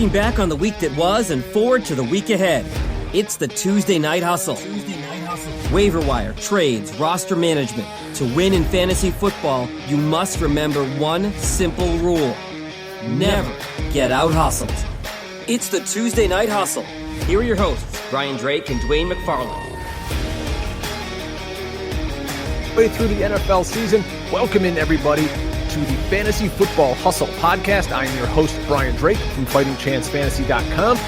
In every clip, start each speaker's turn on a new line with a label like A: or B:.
A: Looking back on the week that was and forward to the week ahead. It's the Tuesday Night Hustle. Waiver wire, trades, roster management. To win in fantasy football, you must remember one simple rule. Never get out-hustled. It's the Tuesday Night Hustle. Here are your hosts, Brian Drake and Dwain McFarland.
B: Way through the NFL season, welcome in everybody to the Fantasy Football Hustle podcast. I'm your host, Brian Drake from FightingChanceFantasy.com,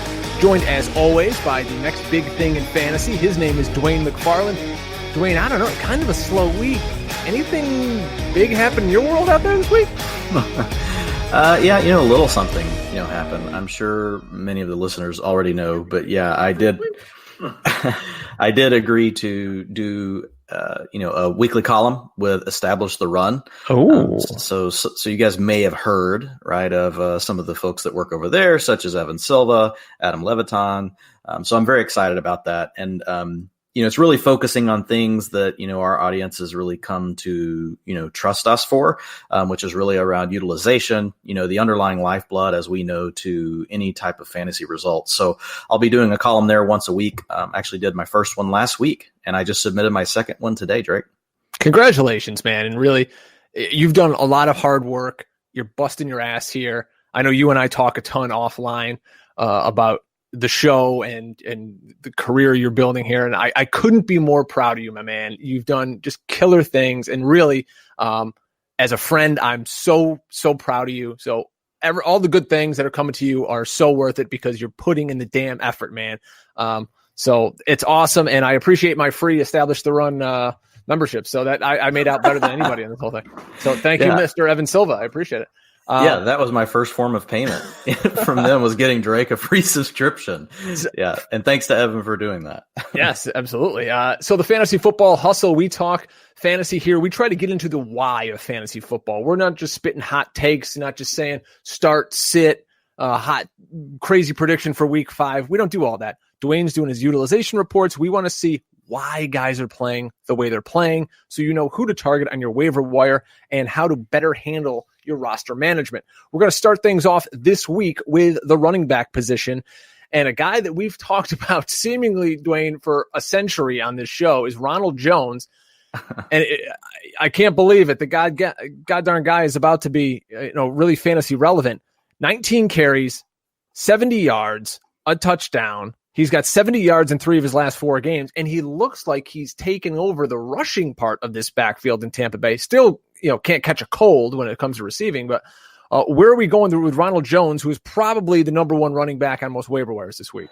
B: joined as always by the next big thing in fantasy. His name is Dwain McFarland. Dwain, I don't know, kind of a slow week. Anything big happen in your world out there this week?
C: Yeah, a little something, happened. I'm sure many of the listeners already know, but yeah, I did. I did agree to do, a weekly column with Establish the Run.
B: Oh,
C: so you guys may have heard, right, of some of the folks that work over there, such as Evan Silva, Adam Leviton. So I'm very excited about that, and it's really focusing on things that, our audience has really come to, trust us for, which is really around utilization, the underlying lifeblood, as we know, to any type of fantasy results. So I'll be doing a column there once a week. Actually did my first one last week, and I just submitted my second one today, Drake.
B: Congratulations, man. And really, you've done a lot of hard work. You're busting your ass here. I know you and I talk a ton offline about the show and the career you're building here. And I couldn't be more proud of you, my man. You've done just killer things. And really, as a friend, I'm so proud of you. So all the good things that are coming to you are so worth it because you're putting in the damn effort, man. So it's awesome. And I appreciate my free Establish the Run membership. So that I made out better than anybody in this whole thing. So thank you, Mr. Evan Silva. I appreciate it.
C: Yeah, that was my first form of payment from them, was getting Drake a free subscription. Yeah, and thanks to Evan for doing that.
B: Yes, absolutely. So the Fantasy Football Hustle, we talk fantasy here. We try to get into the why of fantasy football. We're not just spitting hot takes, not just saying start, sit, hot, crazy prediction for week 5. We don't do all that. Dwayne's doing his utilization reports. We want to see why guys are playing the way they're playing, so you know who to target on your waiver wire and how to better handle your roster management. We're going to start things off this week with the running back position, and a guy that we've talked about seemingly, Dwayne, for a century on this show is Ronald Jones. And I can't believe it. The goddamn guy is about to be, really fantasy relevant. 19 carries, 70 yards, a touchdown. He's got 70 yards in 3 of his last 4 games, and he looks like he's taken over the rushing part of this backfield in Tampa Bay. Still, can't catch a cold when it comes to receiving, but where are we going through with Ronald Jones, who is probably the number 1 running back on most waiver wires this week?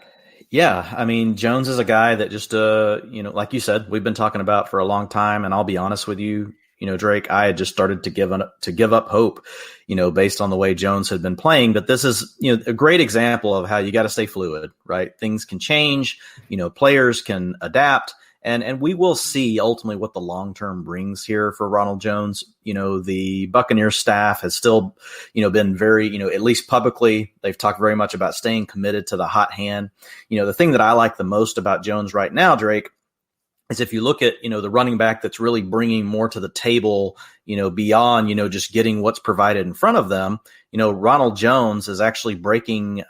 C: Yeah, I mean, Jones is a guy that just, like you said, we've been talking about for a long time, and I'll be honest with you, Drake, I had just started to give up hope, based on the way Jones had been playing. But this is, a great example of how you got to stay fluid, right? Things can change, players can adapt, and we will see ultimately what the long term brings here for Ronald Jones. The Buccaneers staff has still, been very, at least publicly, they've talked very much about staying committed to the hot hand. The thing that I like the most about Jones right now, Drake, is if you look at, the running back that's really bringing more to the table, beyond, just getting what's provided in front of them, Ronald Jones is actually breaking,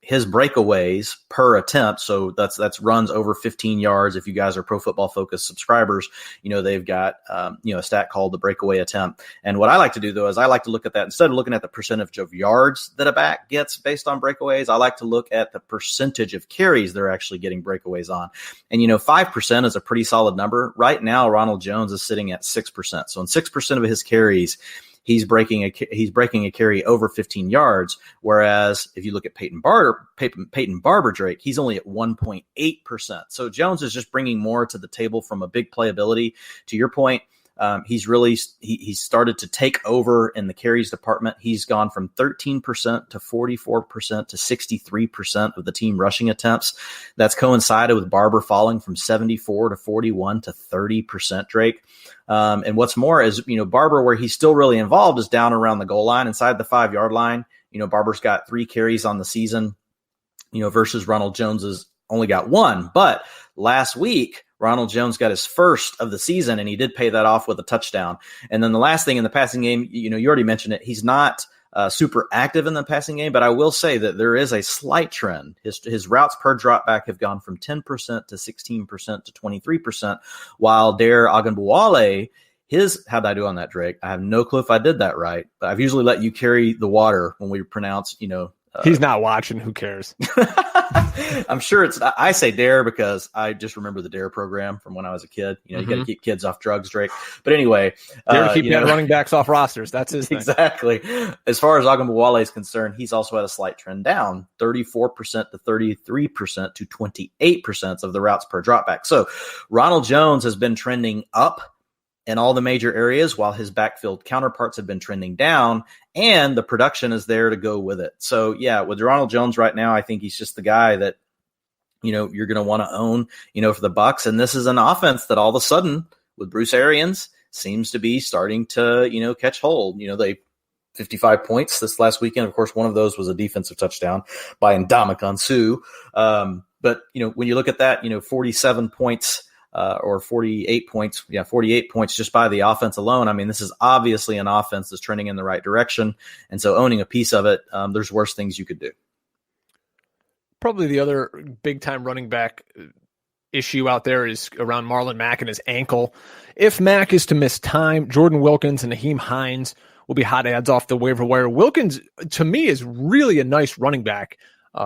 C: his breakaways per attempt. So that's runs over 15 yards. If you guys are Pro Football Focus subscribers, they've got, a stat called the breakaway attempt. And what I like to do, though, is I like to look at that instead of looking at the percentage of yards that a back gets based on breakaways. I like to look at the percentage of carries they're actually getting breakaways on. And, 5% is a pretty solid number. Right now, Ronald Jones is sitting at 6%. So in 6% of his carries, he's breaking a carry over 15 yards. Whereas if you look at Peyton Barber, Drake, he's only at 1.8%. So Jones is just bringing more to the table from a big playability. To your point, he's started to take over in the carries department. He's gone from 13% to 44% to 63% of the team rushing attempts. That's coincided with Barber falling from 74 to 41 to 30%, Drake. And what's more is, Barber, where he's still really involved, is down around the goal line, inside the 5-yard line. Barber's got 3 carries on the season, versus Ronald Jones has only got 1. But last week, Ronald Jones got his first of the season, and he did pay that off with a touchdown. And then the last thing in the passing game, you already mentioned it. He's not super active in the passing game, but I will say that there is a slight trend. His routes per dropback have gone from 10% to 16% to 23%, while Dare Ogunbowale, how'd I do on that, Drake? I have no clue if I did that right, but I've usually let you carry the water when we pronounce,
B: he's not watching. Who cares?
C: I'm sure I say Dare because I just remember the Dare program from when I was a kid. You got to keep kids off drugs, Drake. But anyway,
B: Dare to keep running backs off rosters. That's his thing.
C: Exactly. As far as Ogunbowale is concerned, he's also had a slight trend down, 34% to 33% to 28% of the routes per dropback. So Ronald Jones has been trending up in all the major areas, while his backfield counterparts have been trending down, and the production is there to go with it. So yeah, with Ronald Jones right now, I think he's just the guy that, you're going to want to own, for the Bucs. And this is an offense that all of a sudden with Bruce Arians seems to be starting to, catch hold. They 55 points this last weekend. Of course, one of those was a defensive touchdown by Ndamukong Suh. But when you look at that, 47 points, or 48 points. 48 points just by the offense alone. I mean, this is obviously an offense that's trending in the right direction. And so owning a piece of it, there's worse things you could do.
B: Probably the other big time running back issue out there is around Marlon Mack and his ankle. If Mack is to miss time, Jordan Wilkins and Nyheim Hines will be hot ads off the waiver wire. Wilkins, to me, is really a nice running back.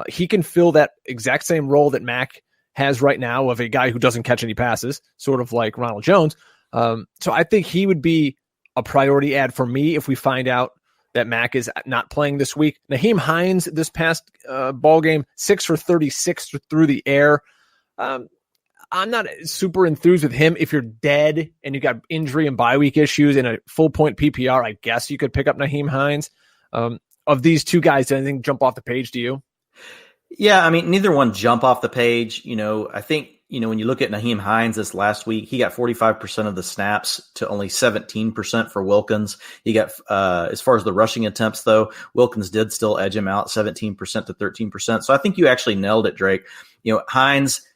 B: He can fill that exact same role that Mack has right now of a guy who doesn't catch any passes, sort of like Ronald Jones. So I think he would be a priority ad for me if we find out that Mack is not playing this week. Nyheim Hines this past ball game, 6 for 36 through the air. I'm not super enthused with him. If you're dead and you got injury and bye week issues in a full point PPR, I guess you could pick up Nyheim Hines. Of these two guys, does anything jump off the page to you?
C: Yeah, I mean, neither one jump off the page. I think, when you look at Nyheim Hines this last week, he got 45% of the snaps to only 17% for Wilkins. He got, as far as the rushing attempts, though, Wilkins did still edge him out 17% to 13%. So I think you actually nailed it, Drake. Hines,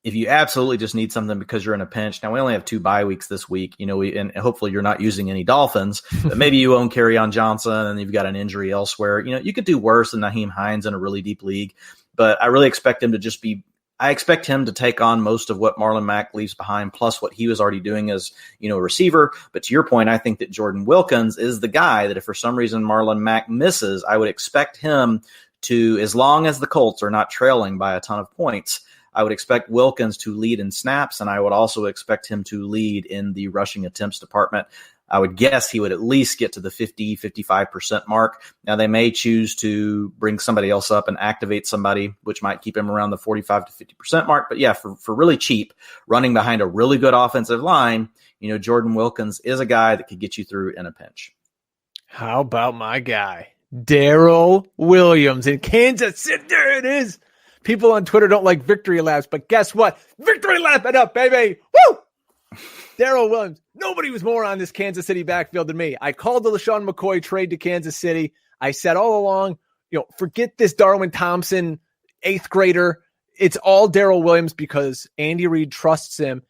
C: if you absolutely just need something because you're in a pinch. Now, we only have 2 bye weeks this week, and hopefully you're not using any Dolphins, but maybe you own Kerryon Johnson and you've got an injury elsewhere. You could do worse than Nyheim Hines in a really deep league, but I really expect him to I expect him to take on most of what Marlon Mack leaves behind, plus what he was already doing as, a receiver. But to your point, I think that Jordan Wilkins is the guy that if for some reason Marlon Mack misses, I would expect him to, as long as the Colts are not trailing by a ton of points, I would expect Wilkins to lead in snaps, and I would also expect him to lead in the rushing attempts department. I would guess he would at least get to the 55% mark. Now, they may choose to bring somebody else up and activate somebody, which might keep him around the 45 to 50% mark. But yeah, for really cheap, running behind a really good offensive line, Jordan Wilkins is a guy that could get you through in a pinch.
B: How about my guy, Darrell Williams in Kansas City? There it is. People on Twitter don't like victory laps, but guess what? Victory lap it up, baby. Woo! Darrell Williams. Nobody was more on this Kansas City backfield than me. I called the LaShawn McCoy trade to Kansas City. I said all along, forget this Darwin Thompson 8th grader. It's all Darrell Williams because Andy Reid trusts him.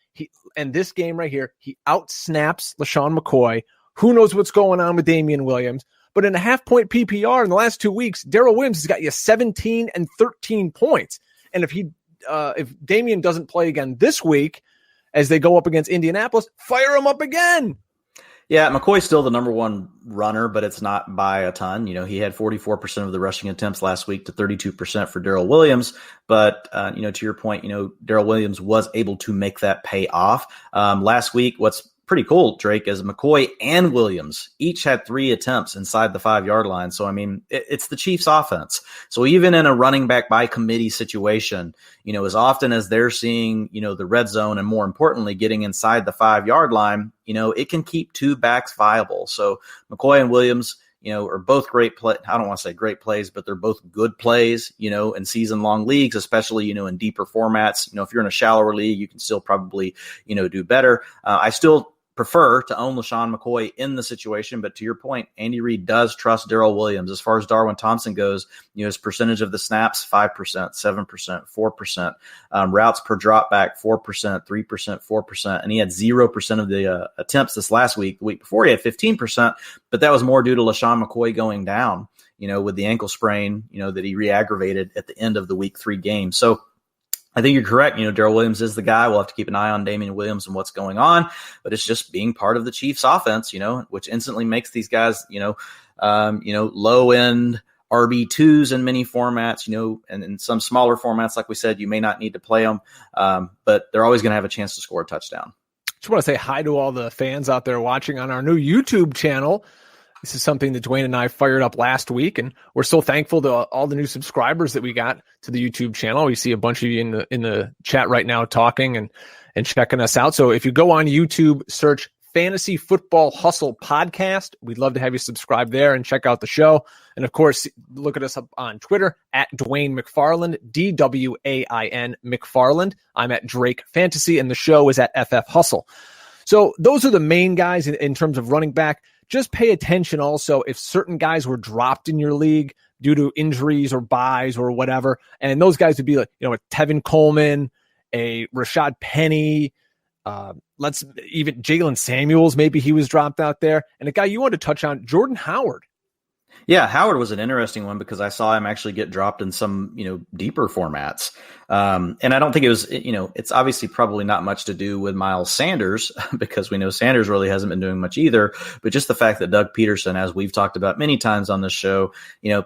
B: And this game right here, he outsnaps LaShawn McCoy. Who knows what's going on with Damian Williams? But in a half-point PPR in the last 2 weeks, Darrell Williams has got you 17 and 13 points. And if Damian doesn't play again this week, as they go up against Indianapolis, fire him up again.
C: Yeah, McCoy's still the number one runner, but it's not by a ton. He had 44% of the rushing attempts last week to 32% for Darrell Williams. But, to your point, Darrell Williams was able to make that pay off. Last week, what's pretty cool, Drake, is McCoy and Williams each had 3 attempts inside the 5-yard line. So, I mean, it's the Chiefs offense. So even in a running back by committee situation, as often as they're seeing, the red zone and more importantly, getting inside the 5-yard line, it can keep 2 backs viable. So McCoy and Williams, are both great play. I don't want to say great plays, but they're both good plays, in season long leagues, especially, in deeper formats. If you're in a shallower league, you can still probably, do better. I still prefer to own LaShawn McCoy in the situation. But to your point, Andy Reid does trust Darrell Williams. As far as Darwin Thompson goes, his percentage of the snaps, 5%, 7%, 4%. Routes per drop back, 4%, 3%, 4%. And he had 0% of the attempts this last week. The week before, he had 15%. But that was more due to LaShawn McCoy going down, with the ankle sprain, that he re-aggravated at the end of the week 3 game. So I think you're correct. Darrell Williams is the guy. We'll have to keep an eye on Damian Williams and what's going on, but it's just being part of the Chiefs offense, which instantly makes these guys, low end RB2s in many formats, and in some smaller formats, like we said, you may not need to play them, but they're always going to have a chance to score a touchdown.
B: Just want to say hi to all the fans out there watching on our new YouTube channel. This is something that Dwain and I fired up last week, and we're so thankful to all the new subscribers that we got to the YouTube channel. We see a bunch of you in the chat right now talking and checking us out. So if you go on YouTube, search Fantasy Football Hustle Podcast. We'd love to have you subscribe there and check out the show. And of course, look at us up on Twitter at Dwain McFarland, DWAIN McFarland. I'm at Drake Fantasy, and the show is at FF Hustle. So those are the main guys in terms of running back. Just pay attention also if certain guys were dropped in your league due to injuries or buys or whatever. And those guys would be like, a Tevin Coleman, a Rashad Penny, let's even Jalen Samuels, maybe he was dropped out there. And a guy you want to touch on, Jordan Howard.
C: Yeah, Howard was an interesting one because I saw him actually get dropped in some, deeper formats. And I don't think it was, it's obviously probably not much to do with Miles Sanders because we know Sanders really hasn't been doing much either. But just the fact that Doug Peterson, as we've talked about many times on this show,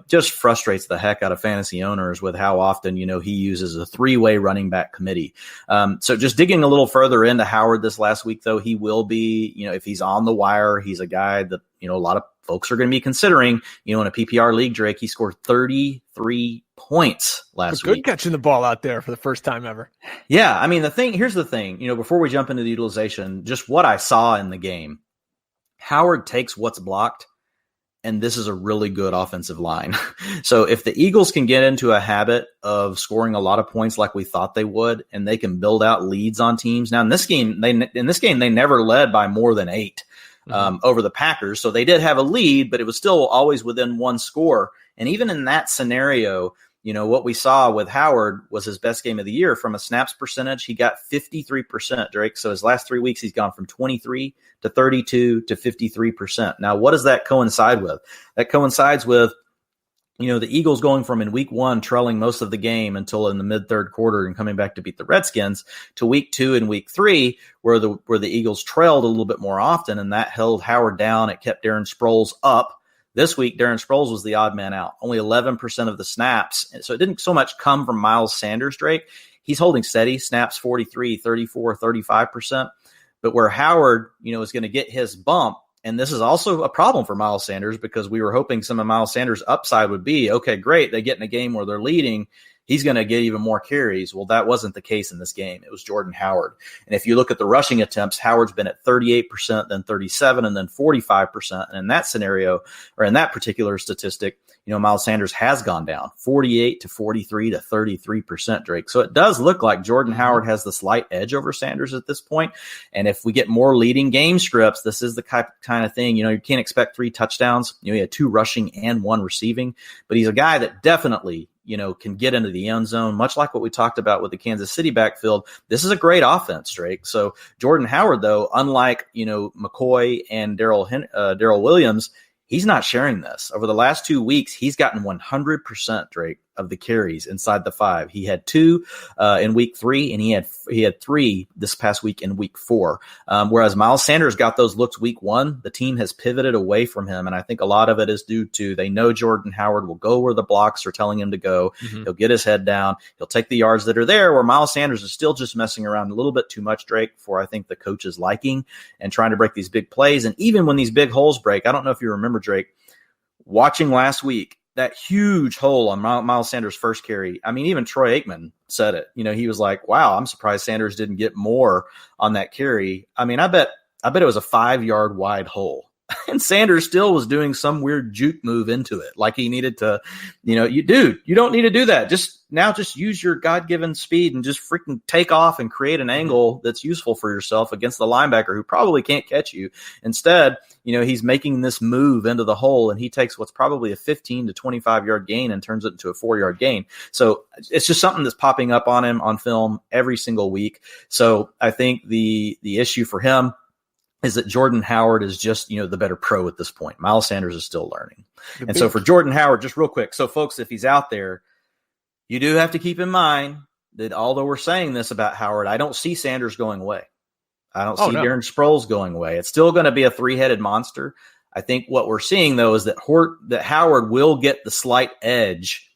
C: just frustrates the heck out of fantasy owners with how often, he uses a 3-way running back committee. So just digging a little further into Howard this last week, though, he will be, if he's on the wire, he's a guy that, a lot of folks are going to be considering, in a PPR league, Drake, he scored 33 points last week.
B: Good catching the ball out there for the first time ever.
C: Yeah. I mean, here's the thing, before we jump into the utilization, just what I saw in the game, Howard takes what's blocked, and this is a really good offensive line. So if the Eagles can get into a habit of scoring a lot of points like we thought they would, and they can build out leads on teams. Now in this game, they never led by more than 8. Over the Packers. So they did have a lead, but it was still always within one score. And even in that scenario, what we saw with Howard was his best game of the year. From a snaps percentage, he got 53%, Drake. So his last 3 weeks, he's gone from 23 to 32 to 53%. Now, what does that coincide with? That coincides with the Eagles going from in week 1 trailing most of the game until in the mid-third quarter and coming back to beat the Redskins to week 2 and week 3 where the Eagles trailed a little bit more often, and that held Howard down. It kept Darren Sproles up. This week, Darren Sproles was the odd man out, only 11% of the snaps. So it didn't so much come from Miles Sanders, Drake. He's holding steady, snaps 43, 34, 35%. But where Howard, is going to get his bump, and this is also a problem for Miles Sanders because we were hoping some of Miles Sanders' upside would be, okay, great, they get in a game where they're leading, he's going to get even more carries. Well, that wasn't the case in this game. It was Jordan Howard. And if you look at the rushing attempts, Howard's been at 38%, then 37%, and then 45%. And in that scenario, or in that particular statistic, Miles Sanders has gone down 48 to 43 to 33%, Drake. So it does look like Jordan Howard has the slight edge over Sanders at this point. And if we get more leading game scripts, this is the kind of thing, you can't expect 3 touchdowns. He had 2 rushing and 1 receiving, but he's a guy that definitely, can get into the end zone, much like what we talked about with the Kansas City backfield. This is a great offense, Drake. So Jordan Howard, though, unlike, McCoy and Darrell Williams, he's not sharing this. Over the last 2 weeks, he's gotten 100%, Drake, of the carries inside the 5. He had 2 in week 3, and he had 3 this past week in week 4. Whereas Miles Sanders got those looks week 1, the team has pivoted away from him, and I think a lot of it is due to they know Jordan Howard will go where the blocks are telling him to go. He'll get his head down. He'll take the yards that are there, where Miles Sanders is still just messing around a little bit too much, Drake, for I think the coach's liking and trying to break these big plays. And even when these big holes break, I don't know if you remember, Drake, watching last week, that huge hole on Miles Sanders' first carry. I mean, even Troy Aikman said it. He was like, wow, I'm surprised Sanders didn't get more on that carry. I mean, I bet it was a 5-yard wide hole. And Sanders still was doing some weird juke move into it. Like he needed to, you don't need to do that. Just use your God-given speed and just freaking take off and create an angle that's useful for yourself against the linebacker who probably can't catch you. Instead, he's making this move into the hole and he takes what's probably a 15 to 25 yard gain and turns it into a 4-yard gain. So it's just something that's popping up on him on film every single week. So I think the issue for him is that Jordan Howard is just, the better pro at this point. Miles Sanders is still learning. And so for Jordan Howard, just real quick. So folks, if he's out there, you do have to keep in mind that although we're saying this about Howard, I don't see Sanders going away. I don't see Darren Sproles going away. It's still going to be a 3-headed monster. I think what we're seeing though is that Howard will get the slight edge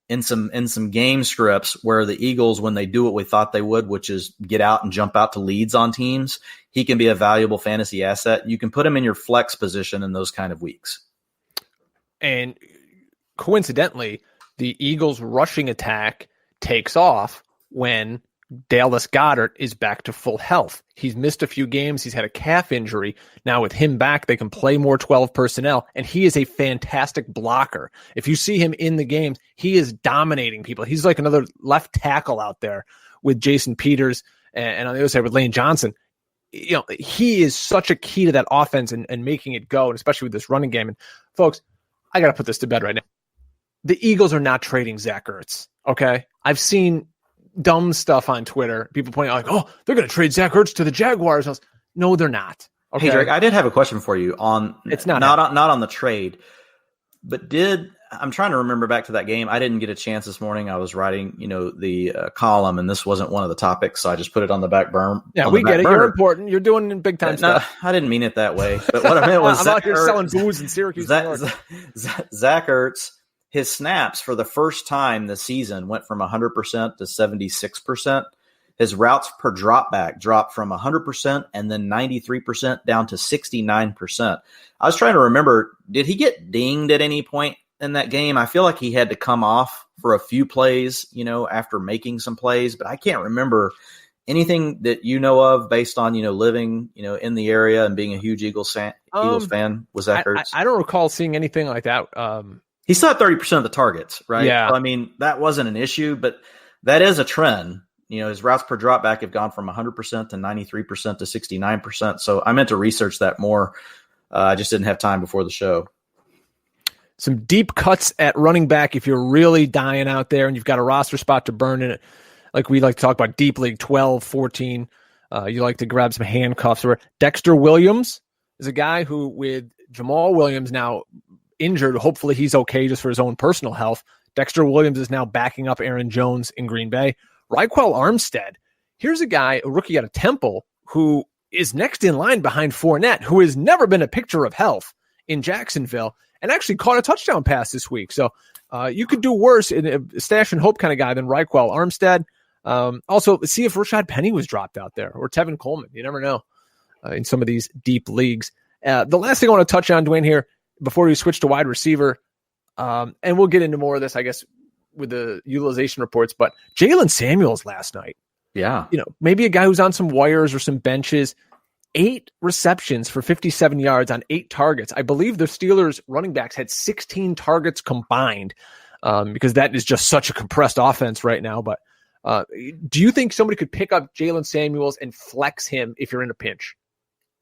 C: in some game scripts where the Eagles, when they do what we thought they would, which is get out and jump out to leads on teams, he can be a valuable fantasy asset. You can put him in your flex position in those kind of weeks.
B: And coincidentally, the Eagles' rushing attack takes off when Dallas Goedert is back to full health. He's missed a few games. He's had a calf injury. Now with him back, they can play more 12 personnel, and he is a fantastic blocker. If you see him in the games, he is dominating people. He's like another left tackle out there with Jason Peters and on the other side with Lane Johnson. He is such a key to that offense and making it go, and especially with this running game. And folks, I got to put this to bed right now. The Eagles are not trading Zach Ertz, okay? I've seen dumb stuff on Twitter. People pointing out like, they're going to trade Zach Ertz to the Jaguars. No, they're not. Okay?
C: Hey, Drake, I did have a question for you on
B: it's
C: not on the trade, but I'm trying to remember back to that game. I didn't get a chance this morning. I was writing, the column, and this wasn't one of the topics, so I just put it on the back burner.
B: Yeah, we get it. You're important. You're doing big time stuff.
C: I didn't mean it that way. But what I meant was
B: I'm out here selling booze in Syracuse.
C: Zach Ertz, his snaps for the first time this season went from 100% to 76%. His routes per dropback dropped from 100% and then 93% down to 69%. I was trying to remember, did he get dinged at any point in that game? I feel like he had to come off for a few plays, after making some plays, but I can't remember anything that you know of based on, living, in the area and being a huge Eagles fan. Was Zach Ertz?
B: I don't recall seeing anything like that.
C: He still had 30% of the targets, right?
B: Yeah.
C: So, I mean, that wasn't an issue, but that is a trend. His routes per dropback have gone from 100% to 93% to 69%. So I meant to research that more. I just didn't have time before the show.
B: Some deep cuts at running back if you're really dying out there and you've got a roster spot to burn in it. Like we like to talk about deep league 12, 14. You like to grab some handcuffs. Dexter Williams is a guy who, with Jamal Williams now injured, hopefully he's okay just for his own personal health. Dexter Williams is now backing up Aaron Jones in Green Bay. Raquel Armstead, here's a guy, a rookie out of Temple, who is next in line behind Fournette, who has never been a picture of health in Jacksonville, and actually caught a touchdown pass this week. So you could do worse in a stash and hope kind of guy than Raquel Armstead. Also, see if Rashad Penny was dropped out there, or Tevin Coleman. You never know in some of these deep leagues. The last thing I want to touch on, Dwayne, here, before we switch to wide receiver, and we'll get into more of this, I guess, with the utilization reports, but Jalen Samuels last night.
C: Yeah.
B: Maybe a guy who's on some wires or some benches, 8 receptions for 57 yards on 8 targets. I believe the Steelers running backs had 16 targets combined because that is just such a compressed offense right now. But do you think somebody could pick up Jalen Samuels and flex him if you're in a pinch?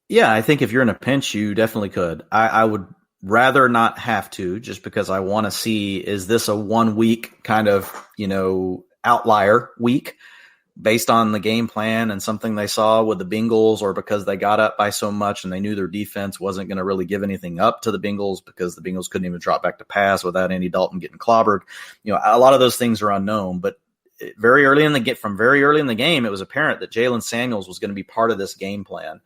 C: Yeah, I think if you're in a pinch, you definitely could. I would rather not have to, just because I want to see, is this a 1 week kind of, outlier week based on the game plan and something they saw with the Bengals, or because they got up by so much and they knew their defense wasn't going to really give anything up to the Bengals because the Bengals couldn't even drop back to pass without Andy Dalton getting clobbered. A lot of those things are unknown, but from very early in the game, it was apparent that Jalen Samuels was going to be part of this game plan.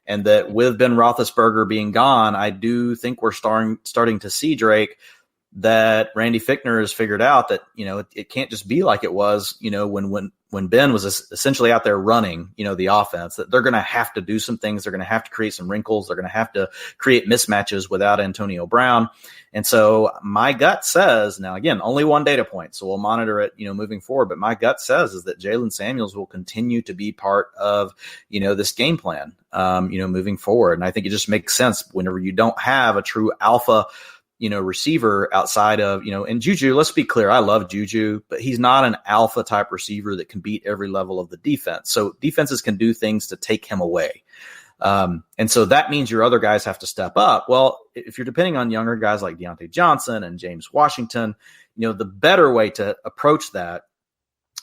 C: And that with Ben Roethlisberger being gone, I do think we're starting to see, Drake, that Randy Fichtner has figured out that, it can't just be like it was, when Ben was essentially out there running, the offense, that they're going to have to do some things. They're going to have to create some wrinkles. They're going to have to create mismatches without Antonio Brown. And so my gut says, now again, only one data point, so we'll monitor it, moving forward. But my gut says is that Jalen Samuels will continue to be part of, this game plan, moving forward. And I think it just makes sense whenever you don't have a true alpha receiver outside of, and Juju, let's be clear. I love Juju, but he's not an alpha type receiver that can beat every level of the defense. So defenses can do things to take him away. And so that means your other guys have to step up. Well, if you're depending on younger guys like Deontay Johnson and James Washington, the better way to approach that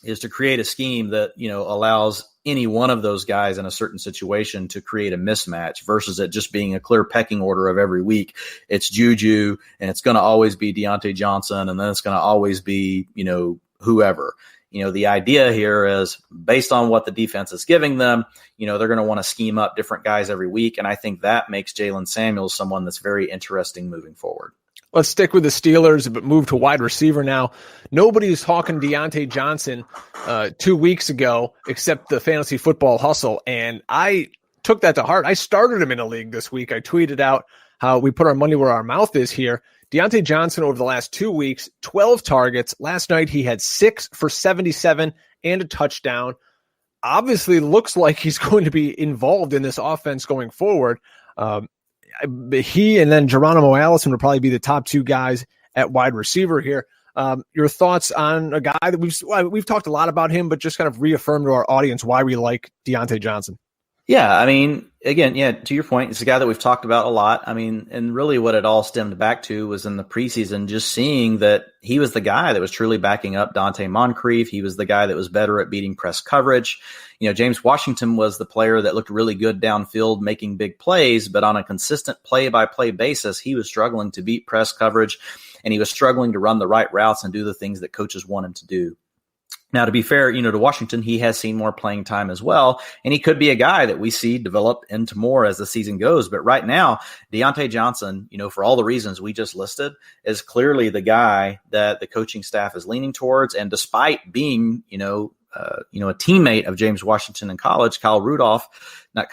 C: is to create a scheme that, allows any one of those guys in a certain situation to create a mismatch versus it just being a clear pecking order of every week. It's Juju and it's going to always be Deontay Johnson. And then it's going to always be, whoever. The idea here is based on what the defense is giving them, they're going to want to scheme up different guys every week. And I think that makes Jalen Samuels someone that's very interesting moving forward.
B: Let's stick with the Steelers, but move to wide receiver now. Nobody's talking Deontay Johnson 2 weeks ago except the Fantasy Football Hustle, and I took that to heart. I started him in a league this week. I tweeted out how we put our money where our mouth is here. Deontay Johnson over the last 2 weeks, 12 targets. Last night he had 6 for 77 and a touchdown. Obviously looks like he's going to be involved in this offense going forward. He and then Geronimo Allison would probably be the top 2 guys at wide receiver here. Your thoughts on a guy that we've talked a lot about him, but just kind of reaffirm to our audience why we like Deontay Johnson.
C: Yeah, I mean, again, to your point, it's a guy that we've talked about a lot. I mean, and really what it all stemmed back to was in the preseason, just seeing that he was the guy that was truly backing up Dante Moncrief. He was the guy that was better at beating press coverage. James Washington was the player that looked really good downfield, making big plays, but on a consistent play-by-play basis, he was struggling to beat press coverage, and he was struggling to run the right routes and do the things that coaches want him to do. Now, to be fair, to Washington, he has seen more playing time as well, and he could be a guy that we see develop into more as the season goes. But right now, Deontay Johnson, for all the reasons we just listed, is clearly the guy that the coaching staff is leaning towards. And despite being, a teammate of James Washington in college, Kyle Rudolph. Wow,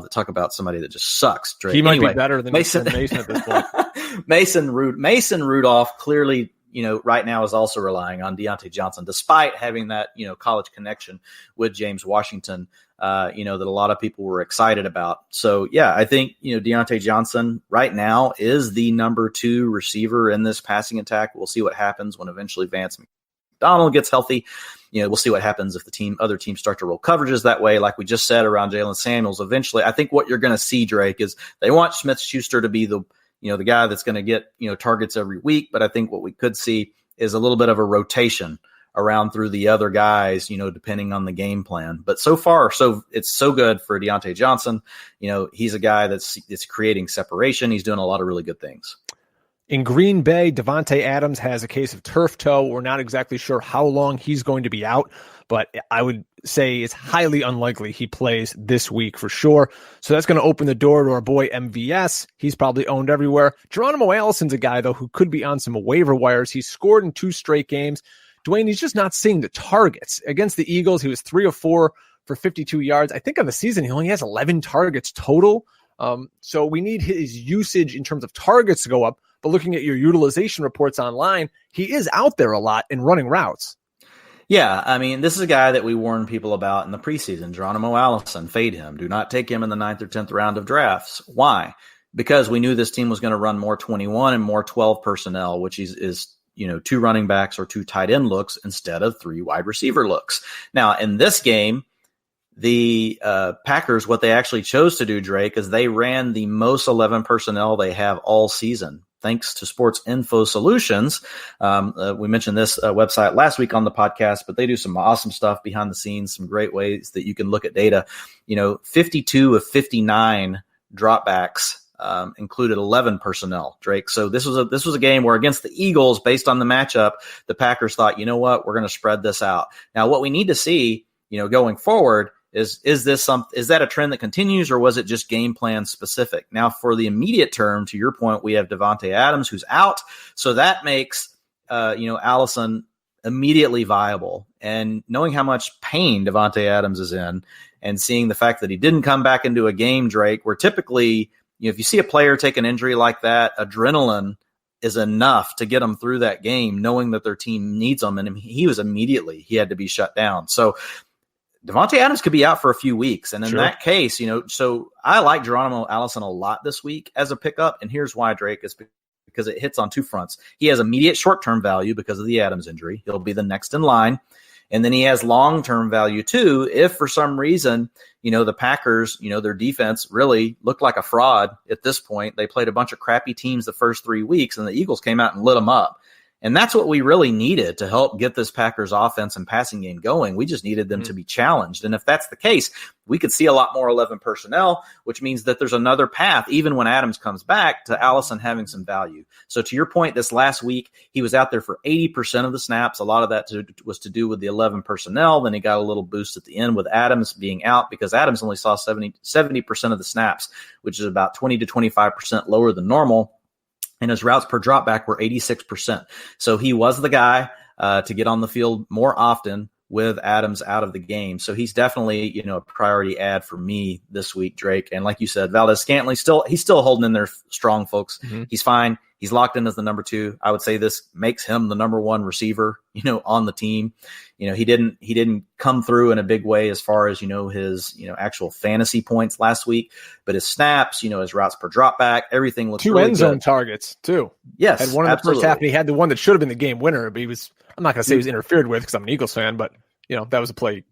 C: talk about somebody that just sucks. Drake.
B: He might be better than Mason at this point.
C: Mason Rudolph clearly, right now is also relying on Deontay Johnson, despite having that, college connection with James Washington, that a lot of people were excited about. So, yeah, I think, Deontay Johnson right now is the number 2 receiver in this passing attack. We'll see what happens when eventually Vance McDonald gets healthy. We'll see what happens if other teams start to roll coverages that way. Like we just said around Jalen Samuels, eventually, I think what you're going to see, Drake, is they want Smith-Schuster to be the guy that's going to get, targets every week. But I think what we could see is a little bit of a rotation around through the other guys, depending on the game plan. But so far, it's so good for Deontay Johnson. He's a guy that's creating separation. He's doing a lot of really good things.
B: In Green Bay, Devontae Adams has a case of turf toe. We're not exactly sure how long he's going to be out, but I would say it's highly unlikely he plays this week for sure. So that's going to open the door to our boy MVS. He's probably owned everywhere. Geronimo Allison's a guy, though, who could be on some waiver wires. He's scored in 2 straight games. Dwayne, he's just not seeing the targets. Against the Eagles, he was 3 of 4 for 52 yards. I think on the season, he only has 11 targets total. So we need his usage in terms of targets to go up. But looking at your utilization reports online, he is out there a lot and running routes.
C: Yeah, I mean, this is a guy that we warned people about in the preseason. Geronimo Allison, fade him. Do not take him in the 9th or 10th round of drafts. Why? Because we knew this team was going to run more 21 and more 12 personnel, which is 2 running backs or 2 tight end looks instead of 3 wide receiver looks. Now, in this game, the Packers, what they actually chose to do, Drake, is they ran the most 11 personnel they have all season. Thanks to Sports Info Solutions. We mentioned this website last week on the podcast, but they do some awesome stuff behind the scenes, some great ways that you can look at data. 52 of 59 dropbacks included 11 personnel, Drake. So this was a game where against the Eagles, based on the matchup, the Packers thought, you know what, we're going to spread this out. Now, what we need to see, going forward Is that a trend that continues, or was it just game plan specific? Now, for the immediate term, to your point, we have Davante Adams who's out, so that makes Allison immediately viable. And knowing how much pain Davante Adams is in, and seeing the fact that he didn't come back into a game, Drake, where typically, if you see a player take an injury like that, adrenaline is enough to get them through that game, knowing that their team needs them. And he had to be shut down. So Davante Adams could be out for a few weeks. And in that case, so I like Geronimo Allison a lot this week as a pickup. And here's why, Drake, is because it hits on two fronts. He has immediate short-term value because of the Adams injury. He'll be the next in line. And then he has long-term value too, if for some reason, the Packers, their defense really looked like a fraud at this point. They played a bunch of crappy teams the first 3 weeks, and the Eagles came out and lit them up. And that's what we really needed to help get this Packers offense and passing game going. We just needed them to be challenged. And if that's the case, we could see a lot more 11 personnel, which means that there's another path, even when Adams comes back, to Allison having some value. So to your point, this last week, he was out there for 80% of the snaps. A lot of that was to do with the 11 personnel. Then he got a little boost at the end with Adams being out, because Adams only saw 70% of the snaps, which is about 20 to 25% lower than normal. And his routes per dropback were 86%. So he was the guy to get on the field more often with Adams out of the game. So he's definitely, a priority add for me this week, Drake. And like you said, Valdez-Scantling, he's still holding in there strong, folks. Mm-hmm. He's fine. He's locked in as the number 2. I would say this makes him the number 1 receiver, on the team. He didn't come through in a big way as far as, his, actual fantasy points last week, but his snaps, his routes per drop back, everything looked
B: 2
C: really
B: end zone
C: good.
B: Targets too.
C: Yes.
B: Had one in the first half, and he had the one that should have been the game winner, but I'm not going to say he was interfered with because I'm an Eagles fan, but that was a play.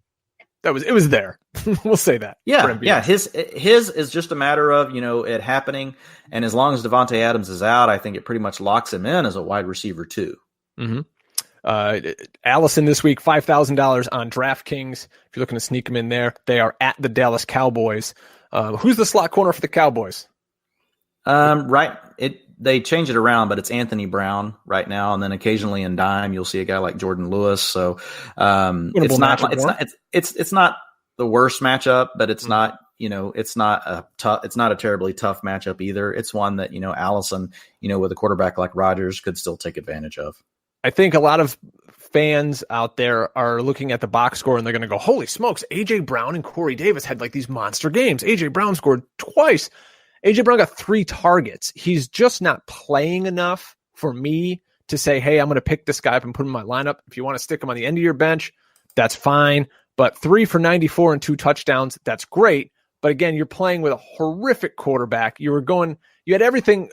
B: It was there. We'll say that.
C: Yeah. His is just a matter of, it happening. And as long as Davante Adams is out, I think it pretty much locks him in as a wide receiver too.
B: Mm-hmm. Allison this week, $5,000 on DraftKings. If you're looking to sneak him in there, they are at the Dallas Cowboys. Who's the slot corner for the Cowboys?
C: They change it around, but it's Anthony Brown right now, and then occasionally in dime you'll see a guy like Jordan Lewis. So it's not the worst matchup, but it's not it's not a terribly tough matchup either. It's one that Allison with a quarterback like Rodgers could still take advantage of.
B: I think a lot of fans out there are looking at the box score and they're going to go, "Holy smokes! AJ Brown and Corey Davis had like these monster games. AJ Brown scored twice." AJ Brown got 3 targets. He's just not playing enough for me to say, hey, I'm going to pick this guy up and put him in my lineup. If you want to stick him on the end of your bench, that's fine. But 3 for 94 and 2 touchdowns, that's great. But again, you're playing with a horrific quarterback. You had everything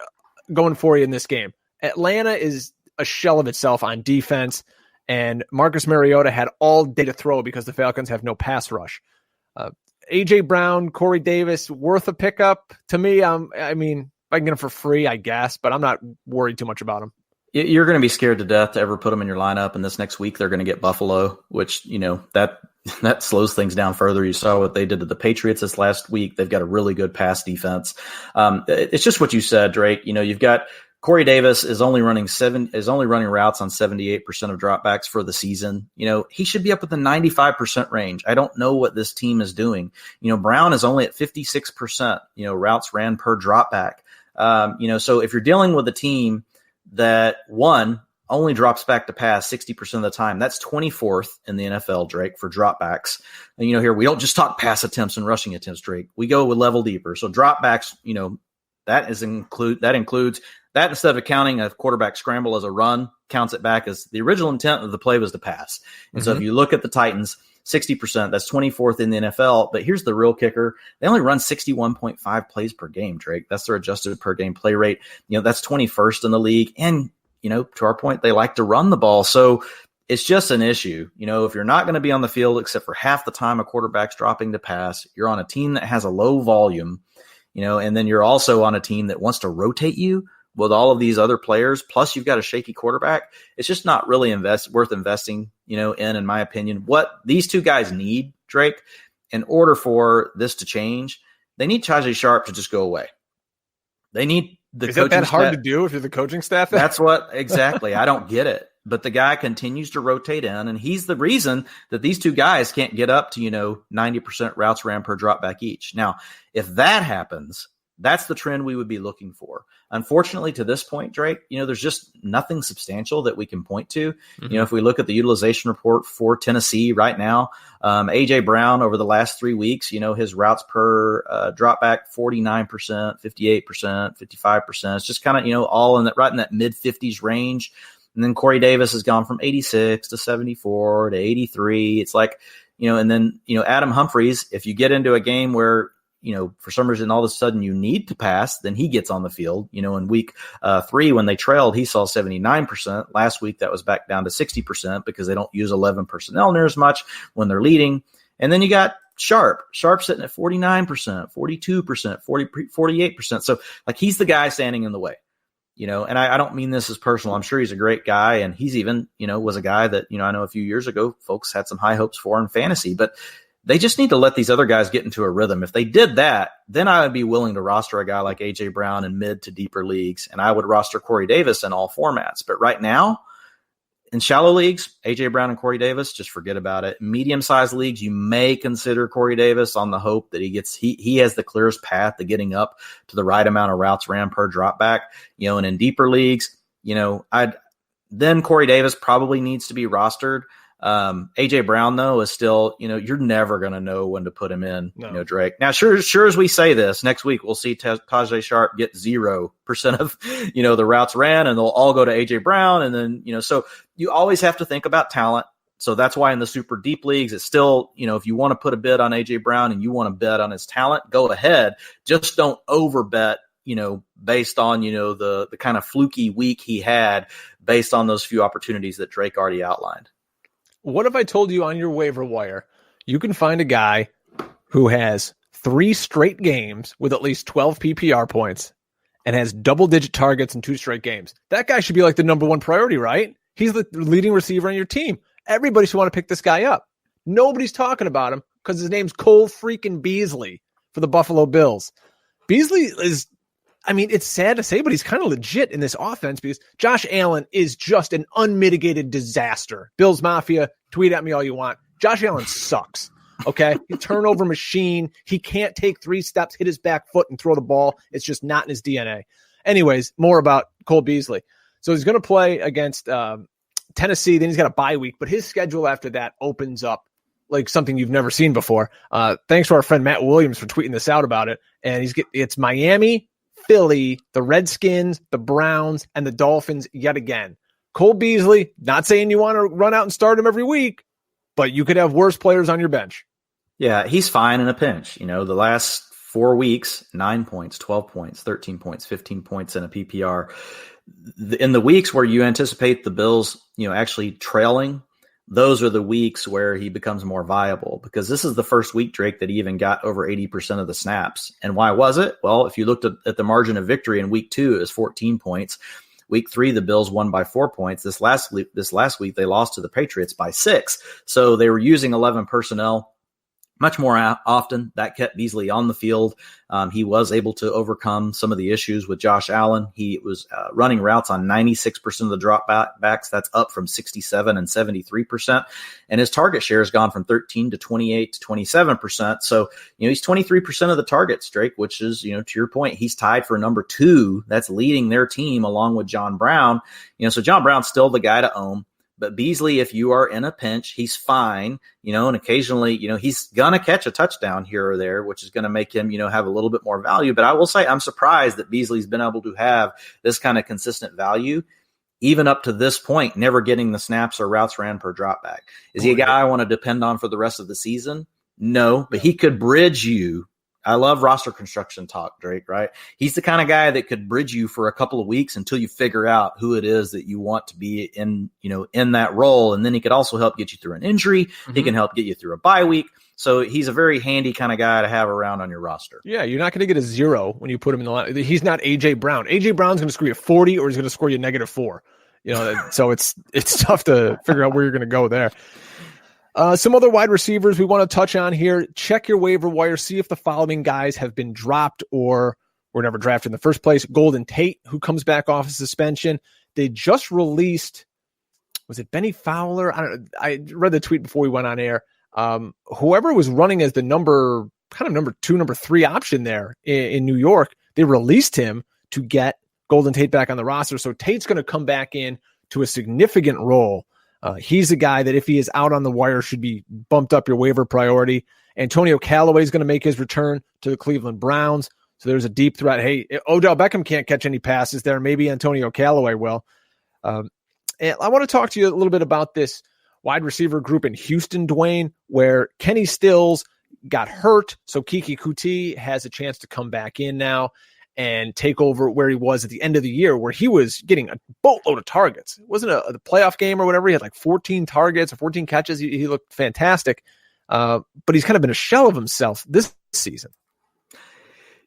B: going for you in this game. Atlanta is a shell of itself on defense, and Marcus Mariota had all day to throw because the Falcons have no pass rush. A.J. Brown, Corey Davis, worth a pickup to me. I mean, if I can get him for free, I guess, but I'm not worried too much about him.
C: You're going to be scared to death to ever put them in your lineup, and this next week they're going to get Buffalo, which, that slows things down further. You saw what they did to the Patriots this last week. They've got a really good pass defense. It's just what you said, Drake. You've got Corey Davis is only running routes on 78% of dropbacks for the season. He should be up at the 95% range. I don't know what this team is doing. Brown is only at 56%, routes ran per dropback. So if you're dealing with a team that only drops back to pass 60% of the time, that's 24th in the NFL, Drake, for dropbacks. And here we don't just talk pass attempts and rushing attempts, Drake. We go with level deeper. So dropbacks, that includes that, instead of counting a quarterback scramble as a run, counts it back as the original intent of the play was to pass. And so if you look at the Titans, 60%, that's 24th in the NFL. But here's the real kicker. They only run 61.5 plays per game, Drake. That's their adjusted per game play rate. That's 21st in the league. And, to our point, they like to run the ball. So it's just an issue. If you're not going to be on the field except for half the time a quarterback's dropping to pass, you're on a team that has a low volume, and then you're also on a team that wants to rotate you with all of these other players, plus you've got a shaky quarterback. It's just not really worth investing, in my opinion. What these two guys need, Drake, in order for this to change, they need Tajay Sharp to just go away. They need the coaching staff.
B: Is that hard to do if you're the coaching staff?
C: That's what, exactly. I don't get it. but the guy continues to rotate in, and he's the reason that these two guys can't get up to, 90% routes ran per drop back each. Now, if that happens, that's the trend we would be looking for. Unfortunately, to this point, Drake, there's just nothing substantial that we can point to.
B: Mm-hmm.
C: If we look at the utilization report for Tennessee right now, A.J. Brown over the last 3 weeks, his routes per drop back, 49%, 58%, 55%. It's just kind of, all in that, right in that mid 50s range. And then Corey Davis has gone from 86 to 74 to 83. It's like, and then, Adam Humphries, if you get into a game where, for some reason, all of a sudden you need to pass, then he gets on the field. In week 3, when they trailed, he saw 79%. Last week, that was back down to 60% because they don't use 11 personnel near as much when they're leading. And then you got Sharp sitting at 49%, 42%, 48%. So like, he's the guy standing in the way. And I don't mean this as personal. I'm sure he's a great guy. And he's even, was a guy that, I know a few years ago, folks had some high hopes for in fantasy, but they just need to let these other guys get into a rhythm. If they did that, then I would be willing to roster a guy like A.J. Brown in mid to deeper leagues, and I would roster Corey Davis in all formats. But right now, in shallow leagues, A.J. Brown and Corey Davis, just forget about it. Medium-sized leagues, you may consider Corey Davis on the hope that he has the clearest path to getting up to the right amount of routes ran per drop back. And in deeper leagues, then Corey Davis probably needs to be rostered. A.J. Brown, though, is still, you're never going to know when to put him in, Drake. Now, sure as we say this, next week we'll see Tajay Sharp get 0% of, the routes ran, and they'll all go to A.J. Brown. And then, so you always have to think about talent. So that's why in the super deep leagues, it's still, if you want to put a bid on A.J. Brown and you want to bet on his talent, go ahead. Just don't overbet, based on, the kind of fluky week he had based on those few opportunities that Drake already outlined.
B: What if I told you on your waiver wire, you can find a guy who has 3 straight games with at least 12 PPR points and has double-digit targets in 2 straight games? That guy should be like the number 1 priority, right? He's the leading receiver on your team. Everybody should want to pick this guy up. Nobody's talking about him because his name's Cole freaking Beasley for the Buffalo Bills. Beasley is, it's sad to say, but he's kind of legit in this offense because Josh Allen is just an unmitigated disaster. Bills Mafia, tweet at me all you want. Josh Allen sucks. Okay. He's a turnover machine. He can't take 3 steps, hit his back foot and throw the ball. It's just not in his DNA. Anyways, more about Cole Beasley. So he's going to play against Tennessee. Then he's got a bye week, but his schedule after that opens up like something you've never seen before. Thanks to our friend Matt Williams for tweeting this out about it. And it's Miami, Philly, the Redskins, the Browns, and the Dolphins yet again. Cole Beasley, not saying you want to run out and start him every week, but you could have worse players on your bench.
C: Yeah, he's fine in a pinch. The last 4 weeks, 9 points, 12 points, 13 points, 15 points in a PPR. In the weeks where you anticipate the Bills, actually trailing, those are the weeks where he becomes more viable, because this is the first week, Drake, that he even got over 80% of the snaps. And why was it? Well, if you looked at the margin of victory in week 2, it was 14 points. Week 3, the Bills won by 4 points. This last week, they lost to the Patriots by 6. So they were using 11 personnel much more often. That kept Beasley on the field. He was able to overcome some of the issues with Josh Allen. He was running routes on 96% of the drop backs. That's up from 67 and 73%. And his target share has gone from 13 to 28 to 27%. So, he's 23% of the targets, Drake, which is, to your point, he's tied for number 2. That's leading their team along with John Brown. So John Brown's still the guy to own. But Beasley, if you are in a pinch, he's fine, and occasionally, he's going to catch a touchdown here or there, which is going to make him, have a little bit more value. But I will say I'm surprised that Beasley's been able to have this kind of consistent value, even up to this point, never getting the snaps or routes ran per drop back. Is he a guy I want to depend on for the rest of the season? No, but he could bridge you. I love roster construction talk, Drake, right? He's the kind of guy that could bridge you for a couple of weeks until you figure out who it is that you want to be in, in that role. And then he could also help get you through an injury. Mm-hmm. He can help get you through a bye week. So he's a very handy kind of guy to have around on your roster.
B: Yeah, you're not going to get a 0 when you put him in the line. He's not A.J. Brown. A.J. Brown's going to score you 40 or he's going to score you -4. So it's tough to figure out where you're going to go there. Some other wide receivers we want to touch on here. Check your waiver wire. See if the following guys have been dropped or were never drafted in the first place. Golden Tate, who comes back off of suspension. They just released was it Benny Fowler? I read the tweet before we went on air. Whoever was running as the number 2, number 3 option there in New York, they released him to get Golden Tate back on the roster. So Tate's going to come back in to a significant role. He's a guy that if he is out on the wire should be bumped up your waiver priority. Antonio Callaway is going to make his return to the Cleveland Browns. So there's a deep threat. Hey, Odell Beckham can't catch any passes there. Maybe Antonio Callaway will. And I want to talk to you a little bit about this wide receiver group in Houston, Dwain, where Kenny Stills got hurt. So Kiki Kuti has a chance to come back in now and take over where he was at the end of the year, where he was getting a boatload of targets. It wasn't a playoff game or whatever. He had like 14 targets or 14 catches. He looked fantastic. But he's kind of been a shell of himself this season.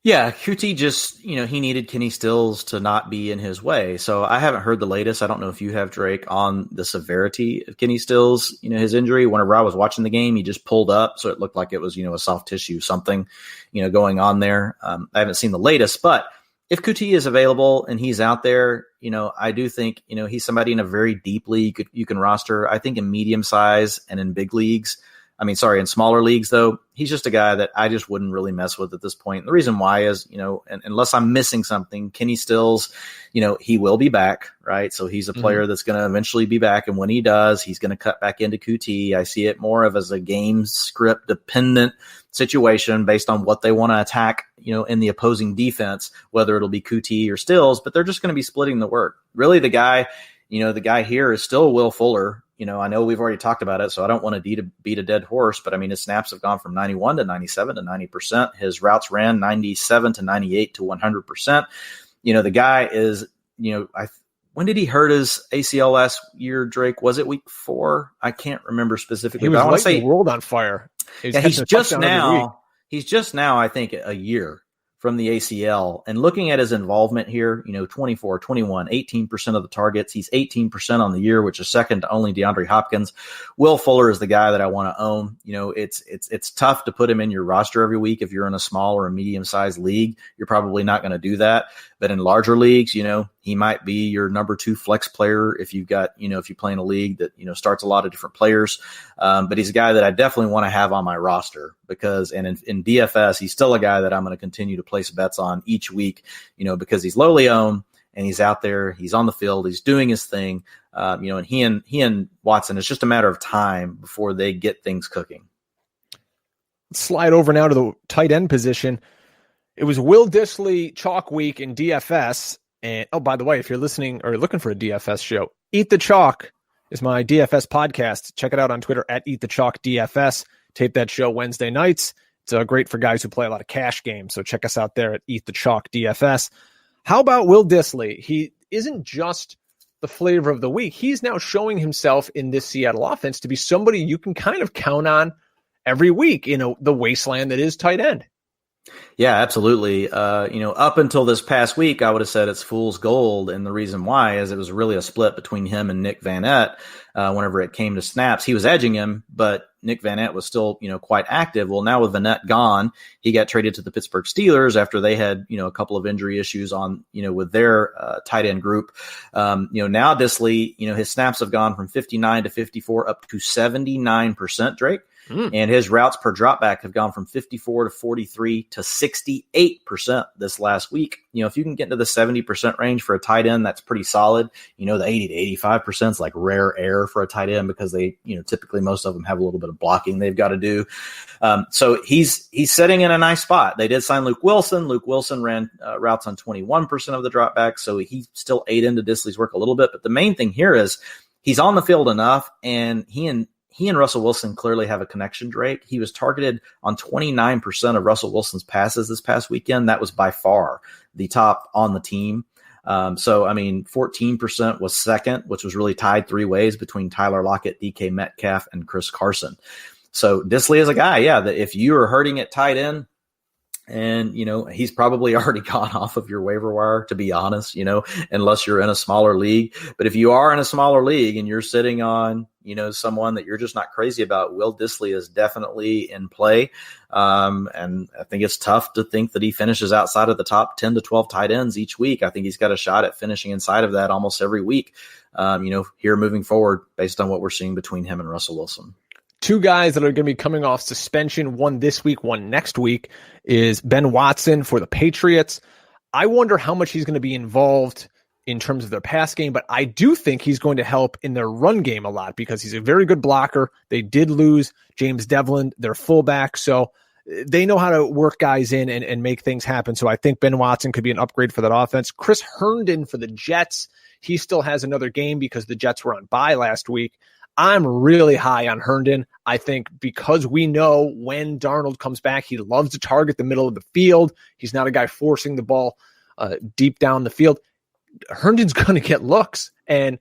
C: Yeah, QT just, he needed Kenny Stills to not be in his way. So I haven't heard the latest. I don't know if you have, Drake, on the severity of Kenny Stills, his injury. Whenever I was watching the game, he just pulled up. So it looked like it was, a soft tissue, something, going on there. I haven't seen the latest, but if QT is available and he's out there, I do think, he's somebody in a very deep league you can roster. I think in medium size and in big leagues, in smaller leagues, though, he's just a guy that I just wouldn't really mess with at this point. And the reason why is, unless I'm missing something, Kenny Stills, he will be back, right? So he's a player that's going to eventually be back. And when he does, he's going to cut back into QT. I see it more of as a game script dependent situation based on what they want to attack, in the opposing defense, whether it'll be QT or Stills, but they're just going to be splitting the work. Really, the guy here is still Will Fuller. I know we've already talked about it, so I don't want to beat a dead horse, but his snaps have gone from 91 to 97 to 90%. His routes ran 97 to 98 to 100%. The guy is, when did he hurt his ACL last year, Drake? Was it week 4? I can't remember specifically.
B: He was lighting the world on fire.
C: He's just now, I think, a year from the ACL, and looking at his involvement here, 24, 21, 18% of the targets. He's 18% on the year, which is second to only DeAndre Hopkins. Will Fuller is the guy that I want to own. It's tough to put him in your roster every week. If you're in a small or a medium sized league, you're probably not going to do that. But in larger leagues, he might be your number 2 flex player if you've got, if you play in a league that, starts a lot of different players. But he's a guy that I definitely want to have on my roster because, and in DFS, he's still a guy that I'm going to continue to place bets on each week, because he's lowly owned and he's out there, he's on the field, he's doing his thing. And he and Watson, it's just a matter of time before they get things cooking.
B: Let's slide over now to the tight end position. It was Will Dissly chalk week in DFS. And oh, by the way, if you're listening or looking for a DFS show, Eat the Chalk is my DFS podcast. Check it out on Twitter at Eat the Chalk DFS. Tape that show Wednesday nights. It's great for guys who play a lot of cash games. So check us out there at Eat the Chalk DFS. How about Will Dissly? He isn't just the flavor of the week. He's now showing himself in this Seattle offense to be somebody you can kind of count on every week in the wasteland that is tight end.
C: Yeah, absolutely. Up until this past week, I would have said it's fool's gold. And the reason why is it was really a split between him and Nick Vannett. Whenever it came to snaps, he was edging him, but Nick Vannett was still, quite active. Well, now with Vannett gone, he got traded to the Pittsburgh Steelers after they had, a couple of injury issues on, with their tight end group. Now Dissly, his snaps have gone from 59 to 54 up to 79%, Drake. And his routes per dropback have gone from 54 to 43 to 68% this last week. If you can get into the 70% range for a tight end, that's pretty solid. The 80 to 85% is like rare air for a tight end because they, typically most of them have a little bit of blocking they've got to do. So he's sitting in a nice spot. They did sign Luke Wilson. Luke Wilson ran routes on 21% of the dropbacks. So he still ate into Dissly's work a little bit. But the main thing here is he's on the field enough, and he and Russell Wilson clearly have a connection, Drake. He was targeted on 29% of Russell Wilson's passes this past weekend. That was by far the top on the team. 14% was second, which was really tied 3 ways between Tyler Lockett, DK Metcalf, and Chris Carson. So Dissly is a guy, that if you are hurting at tight end, And, he's probably already gone off of your waiver wire, to be honest, unless you're in a smaller league. But if you are in a smaller league and you're sitting on, someone that you're just not crazy about, Will Dissly is definitely in play. And I think it's tough to think that he finishes outside of the top 10 to 12 tight ends each week. I think he's got a shot at finishing inside of that almost every week, here moving forward based on what we're seeing between him and Russell Wilson.
B: Two guys that are going to be coming off suspension, one this week, one next week, is Ben Watson for the Patriots. I wonder how much he's going to be involved in terms of their pass game, but I do think he's going to help in their run game a lot because he's a very good blocker. They did lose James Devlin, their fullback, so they know how to work guys in and make things happen. So I think Ben Watson could be an upgrade for that offense. Chris Herndon for the Jets, he still has another game because the Jets were on bye last week. I'm really high on Herndon. I think because we know when Darnold comes back, he loves to target the middle of the field. He's not a guy forcing the ball deep down the field. Herndon's going to get looks. And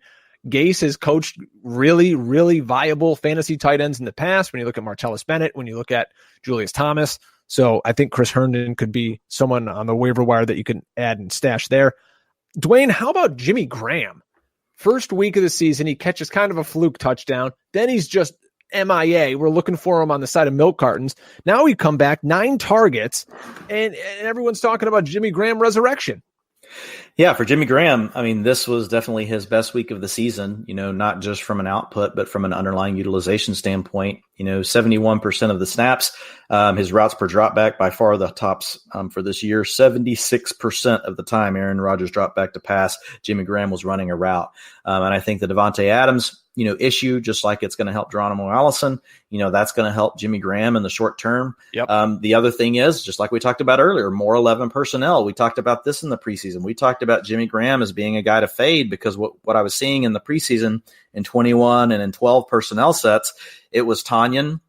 B: Gase has coached really, really viable fantasy tight ends in the past. When you look at Martellus Bennett, when you look at Julius Thomas. So I think Chris Herndon could be someone on the waiver wire that you can add and stash there. Dwayne, how about Jimmy Graham? First week of the season, he catches kind of a fluke touchdown. Then he's just MIA. We're looking for him on the side of milk cartons. Now he come back, 9 targets, and everyone's talking about Jimmy Graham resurrection.
C: Yeah, for Jimmy Graham, I mean, this was definitely his best week of the season, not just from an output, but from an underlying utilization standpoint. 71% of the snaps, his routes per dropback by far the tops for this year. 76% of the time Aaron Rodgers dropped back to pass, Jimmy Graham was running a route. And I think the Devontae Adams, issue, just like it's going to help Geronimo Allison, that's going to help Jimmy Graham in the short term.
B: Yep.
C: The other thing is, just like we talked about earlier, more 11 personnel. We talked about this in the preseason. We talked about Jimmy Graham as being a guy to fade because what I was seeing in the preseason in 21 and in 12 personnel sets, it was Tanyan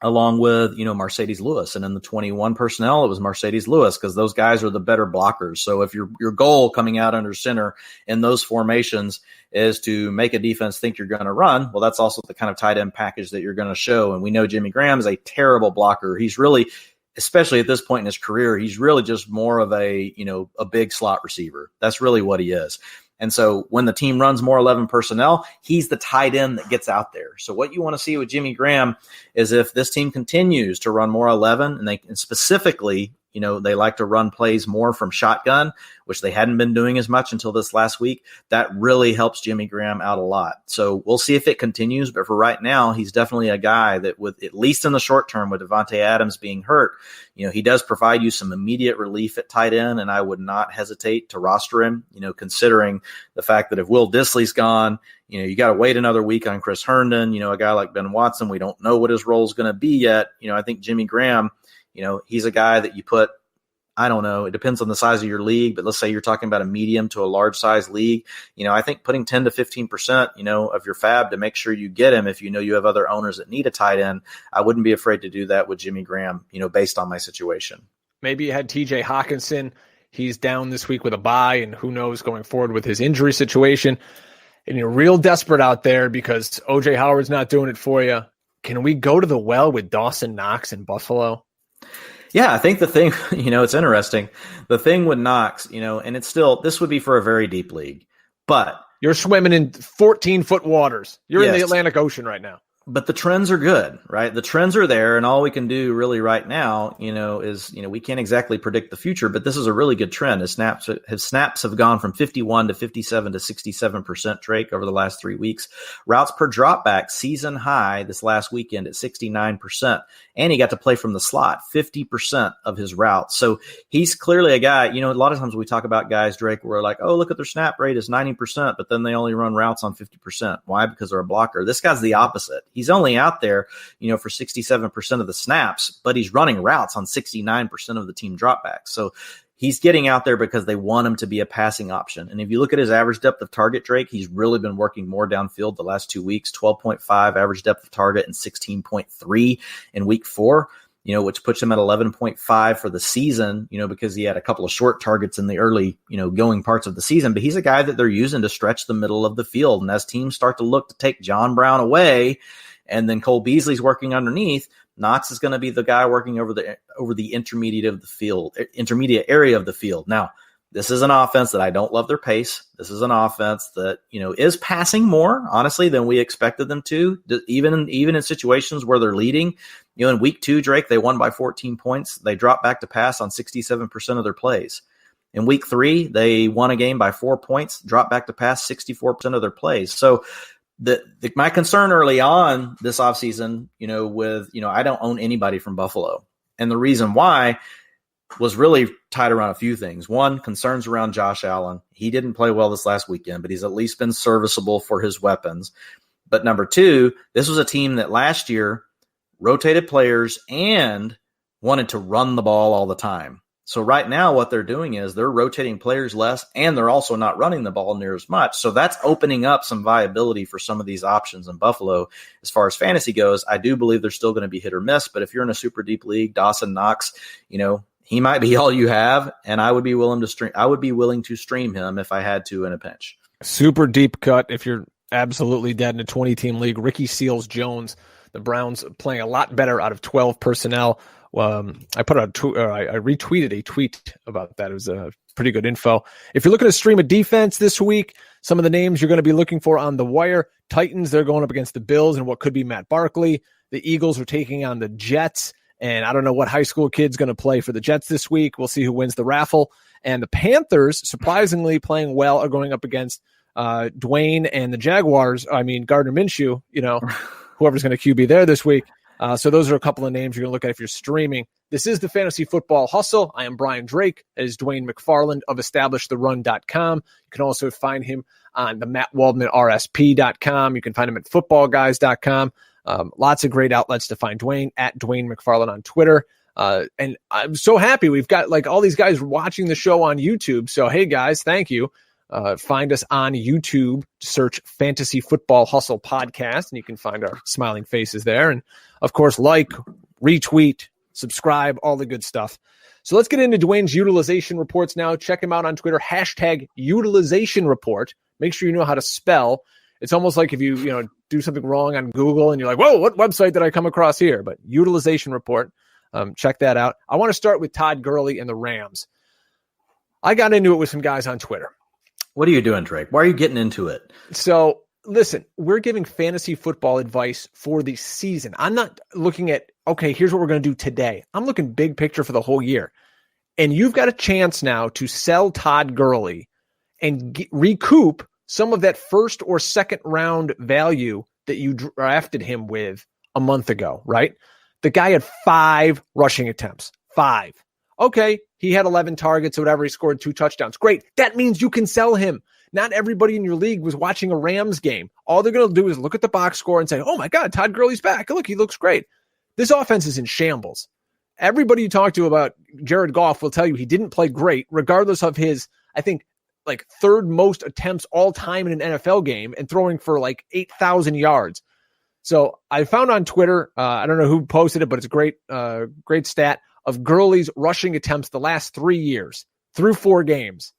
C: along with, Mercedes Lewis. And in the 21 personnel, it was Mercedes Lewis because those guys are the better blockers. So if your goal coming out under center in those formations is to make a defense think you're going to run, well, that's also the kind of tight end package that you're going to show. And we know Jimmy Graham is a terrible blocker. He's really, especially at this point in his career, he's really just more of a big slot receiver. That's really what he is. And so when the team runs more 11 personnel, he's the tight end that gets out there. So what you want to see with Jimmy Graham is if this team continues to run more 11 and specifically, they like to run plays more from shotgun, which they hadn't been doing as much until this last week. That really helps Jimmy Graham out a lot. So we'll see if it continues. But for right now, he's definitely a guy that with, at least in the short term, with Devontae Adams being hurt, he does provide you some immediate relief at tight end. And I would not hesitate to roster him, considering the fact that if Will Dissly's gone, you got to wait another week on Chris Herndon, a guy like Ben Watson. We don't know what his role is going to be yet. I think Jimmy Graham, he's a guy that you put, I don't know, it depends on the size of your league, but let's say you're talking about a medium to a large size league. I think putting 10 to 15%, of your fab to make sure you get him if you have other owners that need a tight end. I wouldn't be afraid to do that with Jimmy Graham, based on my situation.
B: Maybe you had TJ Hawkinson. He's down this week with a bye, and who knows going forward with his injury situation. And you're real desperate out there because OJ Howard's not doing it for you. Can we go to the well with Dawson Knox in Buffalo?
C: Yeah, I think the thing, it's interesting. The thing with Knox, and it's still, this would be for a very deep league, but
B: you're swimming in 14-foot waters. You're in the Atlantic Ocean right now.
C: But the trends are good, right? The trends are there, and all we can do really right now, is, we can't exactly predict the future, but this is a really good trend. His snaps have gone from 51 to 57 to 67%, Drake, over the last 3 weeks. Routes per dropback, season high this last weekend at 69%. And he got to play from the slot, 50% of his routes. So he's clearly a guy, a lot of times we talk about guys, Drake, where we're like, oh, look at their snap rate is 90%, but then they only run routes on 50%. Why? Because they're a blocker. This guy's the opposite. He's only out there, for 67% of the snaps, but he's running routes on 69% of the team dropbacks. So he's getting out there because they want him to be a passing option. And if you look at his average depth of target, Drake, he's really been working more downfield the last 2 weeks, 12.5 average depth of target and 16.3 in week 4, which puts him at 11.5 for the season, because he had a couple of short targets in the early, going parts of the season. But he's a guy that they're using to stretch the middle of the field. And as teams start to look to take John Brown away, and then Cole Beasley's working underneath, Knox is going to be the guy working over the intermediate area of the field. Now, this is an offense that I don't love their pace. This is an offense that, is passing more, honestly, than we expected them to, even in situations where they're leading. In week 2, Drake, they won by 14 points. They dropped back to pass on 67% of their plays. In week 3, they won a game by 4 points, dropped back to pass 64% of their plays. So my concern early on this offseason, I don't own anybody from Buffalo. And the reason why was really tied around a few things. One, concerns around Josh Allen. He didn't play well this last weekend, but he's at least been serviceable for his weapons. But number 2, this was a team that last year rotated players and wanted to run the ball all the time. So right now what they're doing is they're rotating players less, and they're also not running the ball near as much. So that's opening up some viability for some of these options in Buffalo. As far as fantasy goes, I do believe they're still going to be hit or miss. But if you're in a super deep league, Dawson Knox, he might be all you have, and I would be willing to stream him if I had to in a pinch.
B: Super deep cut if you're absolutely dead in a 20-team league. Ricky Seals-Jones, the Browns playing a lot better out of 12 personnel. I retweeted a tweet about that. It was a pretty good info. If you're looking to stream a defense this week, some of the names you're going to be looking for on the wire: Titans, they're going up against the Bills and what could be Matt Barkley. The Eagles are taking on the Jets, and I don't know what high school kid's going to play for the Jets this week. We'll see who wins the raffle. And the Panthers, surprisingly playing well, are going up against Dwain and the Jaguars. Gardner Minshew, whoever's going to QB there this week. So those are a couple of names you're going to look at if you're streaming. This is the Fantasy Football Hustle. I am Brian Drake. That is Dwain McFarland of EstablishTheRun.com. You can also find him on the MattWaldmanRSP.com. You can find him at FootballGuys.com. Lots of great outlets to find Dwain, at Dwain McFarland on Twitter. And I'm so happy we've got all these guys watching the show on YouTube. So, hey guys, thank you. Find us on YouTube, search Fantasy Football Hustle Podcast, and you can find our smiling faces there. And of course, retweet, subscribe, all the good stuff. So let's get into Dwain's utilization reports now. Check him out on Twitter, #utilization report. Make sure you know how to spell. It's almost like if you do something wrong on Google and you're like, whoa, what website did I come across here? But utilization report, check that out. I want to start with Todd Gurley and the Rams. I got into it with some guys on Twitter.
C: What are you doing, Drake? Why are you getting into it?
B: So, listen, we're giving fantasy football advice for the season. I'm not looking at, okay, here's what we're going to do today. I'm looking big picture for the whole year. And you've got a chance now to sell Todd Gurley and recoup some of that first or second round value that you drafted him with a month ago, right? The guy had 5 rushing attempts. 5. Okay, he had 11 targets or whatever. He scored 2 touchdowns. Great. That means you can sell him. Not everybody in your league was watching a Rams game. All they're going to do is look at the box score and say, oh my God, Todd Gurley's back. Look, he looks great. This offense is in shambles. Everybody you talk to about Jared Goff will tell you he didn't play great, regardless of his, I think, 3rd most attempts all time in an NFL game and throwing for 8,000 yards. So I found on Twitter, I don't know who posted it, but it's a great stat of Gurley's rushing attempts the last 3 years through 4 games.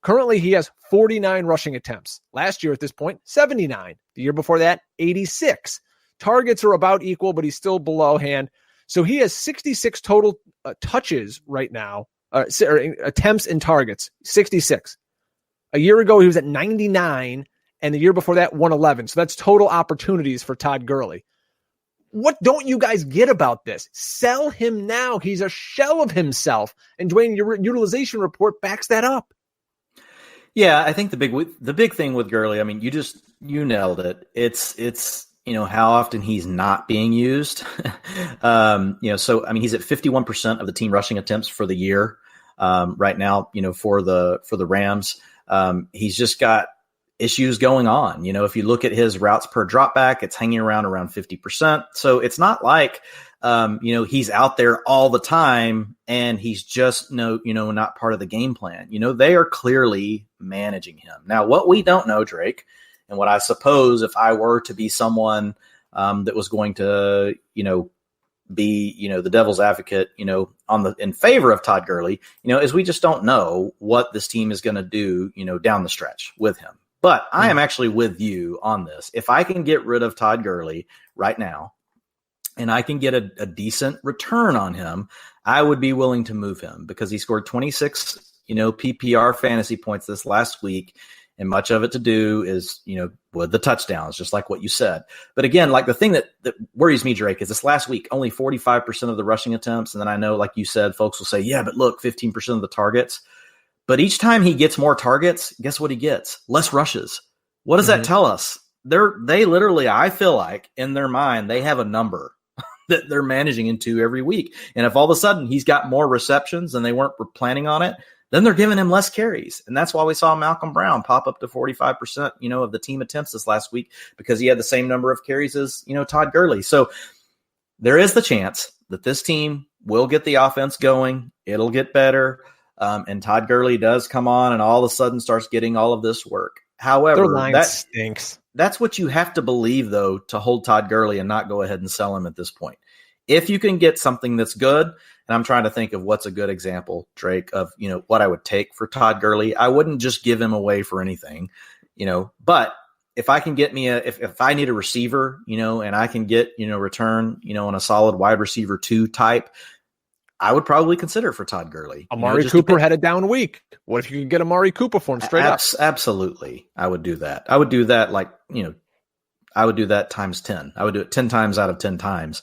B: Currently, he has 49 rushing attempts. Last year at this point, 79. The year before that, 86. Targets are about equal, but he's still below hand. So he has 66 total touches right now, attempts and targets, 66. A year ago, he was at 99, and the year before that, 111. So that's total opportunities for Todd Gurley. What don't you guys get about this? Sell him now. He's a shell of himself. And Dwain, your utilization report backs that up.
C: Yeah, I think the big thing with Gurley, you nailed it. It's how often he's not being used. He's at 51% of the team rushing attempts for the year right now, for the Rams. He's just got issues going on. If you look at his routes per dropback, it's hanging around 50%. So it's not like, he's out there all the time and he's just not part of the game plan. They are clearly managing him. Now, what we don't know, Drake, and what I suppose if I were to be someone that was going to, be, the devil's advocate, in favor of Todd Gurley, is we just don't know what this team is going to do, down the stretch with him. But I am actually with you on this. If I can get rid of Todd Gurley right now and I can get a decent return on him, I would be willing to move him because he scored 26, PPR fantasy points this last week. And much of it to do is, with the touchdowns, just like what you said. But again, like the thing that worries me, Drake, is this last week, only 45% of the rushing attempts. And then I know, like you said, folks will say, yeah, but look, 15% of the targets. But each time he gets more targets, guess what he gets? Less rushes. What does that tell us? They literally, I feel like in their mind, they have a number that they're managing into every week. And if all of a sudden he's got more receptions and they weren't planning on it, then they're giving him less carries. And that's why we saw Malcolm Brown pop up to 45%, of the team attempts this last week because he had the same number of carries as, Todd Gurley. So there is the chance that this team will get the offense going. It'll get better. And Todd Gurley does come on and all of a sudden starts getting all of this work. However,
B: their line stinks.
C: That's what you have to believe, though, to hold Todd Gurley and not go ahead and sell him at this point. If you can get something that's good, and I'm trying to think of what's a good example, Drake, of, what I would take for Todd Gurley. I wouldn't just give him away for anything, but if I can get me if I need a receiver, and I can get, return, on a solid wide receiver 2 type, I would probably consider for Todd Gurley.
B: Amari Cooper had a down week. What if you could get Amari Cooper for him straight up?
C: Absolutely. I would do that. I would do that I would do that times 10. I would do it 10 times out of 10 times.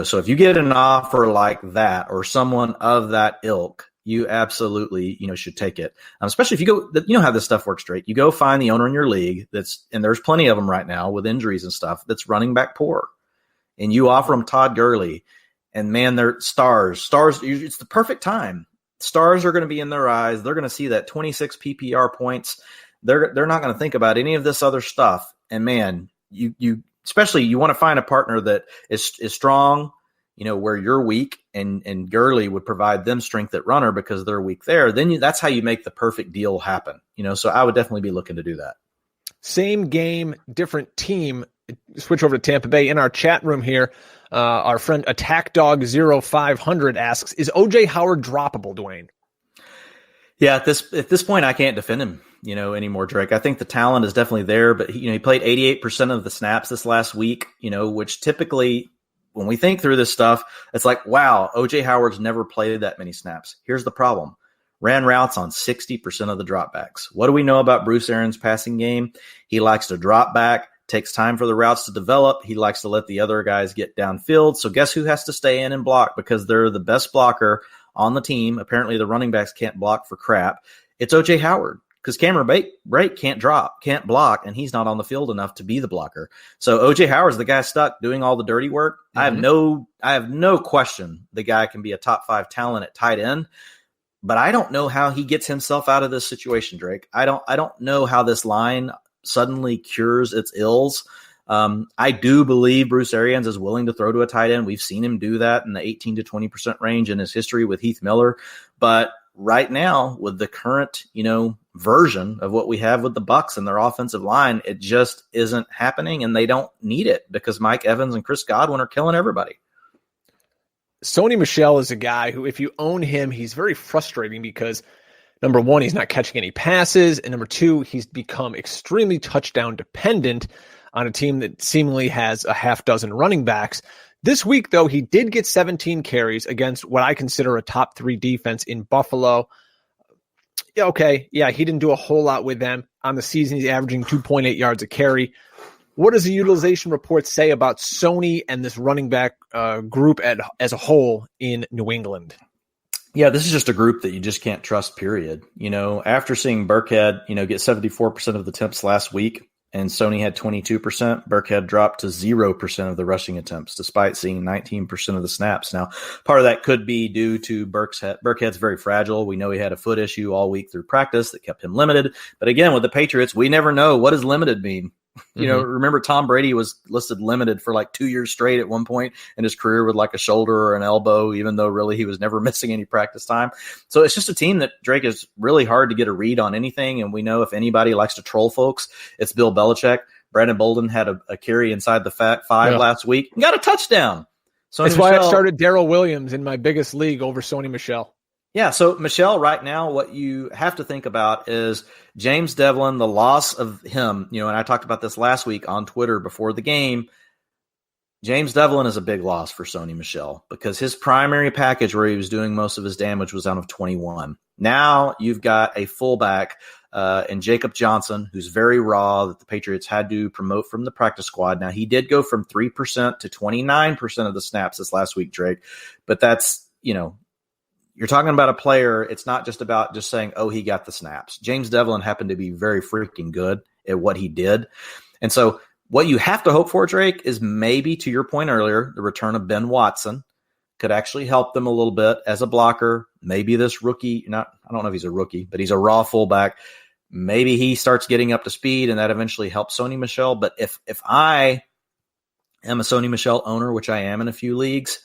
C: So if you get an offer like that or someone of that ilk, you absolutely, should take it. Especially if you go, how this stuff works, Drake. You go find the owner in your league and there's plenty of them right now with injuries and stuff that's running back poor. And you offer them Todd Gurley. And man, they're stars. It's the perfect time. Stars are going to be in their eyes. They're going to see that 26 PPR points. They're not going to think about any of this other stuff. And man, you especially you want to find a partner that is strong, where you're weak, and Gurley would provide them strength at runner because they're weak there. Then that's how you make the perfect deal happen. So I would definitely be looking to do that.
B: Same game, different team. Switch over to Tampa Bay. In our chat room here, our friend AttackDog0500 asks, is OJ Howard droppable, Dwayne?
C: Yeah, at this point, I can't defend him, anymore, Drake. I think the talent is definitely there, but he played 88% of the snaps this last week, which typically, when we think through this stuff, it's like, wow, OJ Howard's never played that many snaps. Here's the problem. Ran routes on 60% of the dropbacks. What do we know about Bruce Arians' passing game? He likes to drop back, takes time for the routes to develop. He likes to let the other guys get downfield. So guess who has to stay in and block because they're the best blocker on the team? Apparently the running backs can't block for crap. It's OJ Howard because Cameron Brake can't block, and he's not on the field enough to be the blocker. So OJ Howard's the guy stuck doing all the dirty work. Mm-hmm. I have no question the guy can be a top 5 talent at tight end. But I don't know how he gets himself out of this situation, Drake. I don't know how this line suddenly cures its ills. I do believe Bruce Arians is willing to throw to a tight end. We've seen him do that in the 18 to 20% range in his history with Heath Miller. But right now, with the current, version of what we have with the Bucs and their offensive line, it just isn't happening, and they don't need it because Mike Evans and Chris Godwin are killing everybody.
B: Sony Michel is a guy who, if you own him, he's very frustrating because, number one, he's not catching any passes, and number two, he's become extremely touchdown dependent on a team that seemingly has a half dozen running backs. This week, though, he did get 17 carries against what I consider a top 3 defense in Buffalo. Yeah, okay, yeah, he didn't do a whole lot with them. On the season, he's averaging 2.8 yards a carry. What does the utilization report say about Sony and this running back group as a whole in New England?
C: Yeah, this is just a group that you just can't trust, period. After seeing Burkhead, get 74% of the attempts last week, and Sony had 22%, Burkhead dropped to 0% of the rushing attempts, despite seeing 19% of the snaps. Now, part of that could be due to Burkhead's very fragile. We know he had a foot issue all week through practice that kept him limited. But again, with the Patriots, we never know. What does limited mean? Remember Tom Brady was listed limited for like 2 years straight at one point in his career with like a shoulder or an elbow, even though really he was never missing any practice time. So it's just a team that, Drake, is really hard to get a read on anything. And we know if anybody likes to troll folks, it's Bill Belichick. Brandon Bolden had a carry inside the Fat Five last week and got a touchdown.
B: That's why I started Darrell Williams in my biggest league over Sony Michel.
C: Yeah, so Michelle, right now, what you have to think about is James Devlin, the loss of him, and I talked about this last week on Twitter before the game. James Devlin is a big loss for Sony Michel because his primary package where he was doing most of his damage was out of 21. Now you've got a fullback in Jacob Johnson, who's very raw, that the Patriots had to promote from the practice squad. Now, he did go from 3% to 29% of the snaps this last week, Drake. But that's, you're talking about a player. It's not just about just saying, oh, he got the snaps. James Devlin happened to be very freaking good at what he did. And so what you have to hope for, Drake, is maybe, to your point earlier, the return of Ben Watson could actually help them a little bit as a blocker. Maybe this rookie, I don't know if he's a rookie, but he's a raw fullback. Maybe he starts getting up to speed and that eventually helps Sony Michel. But if I am a Sony Michel owner, which I am in a few leagues,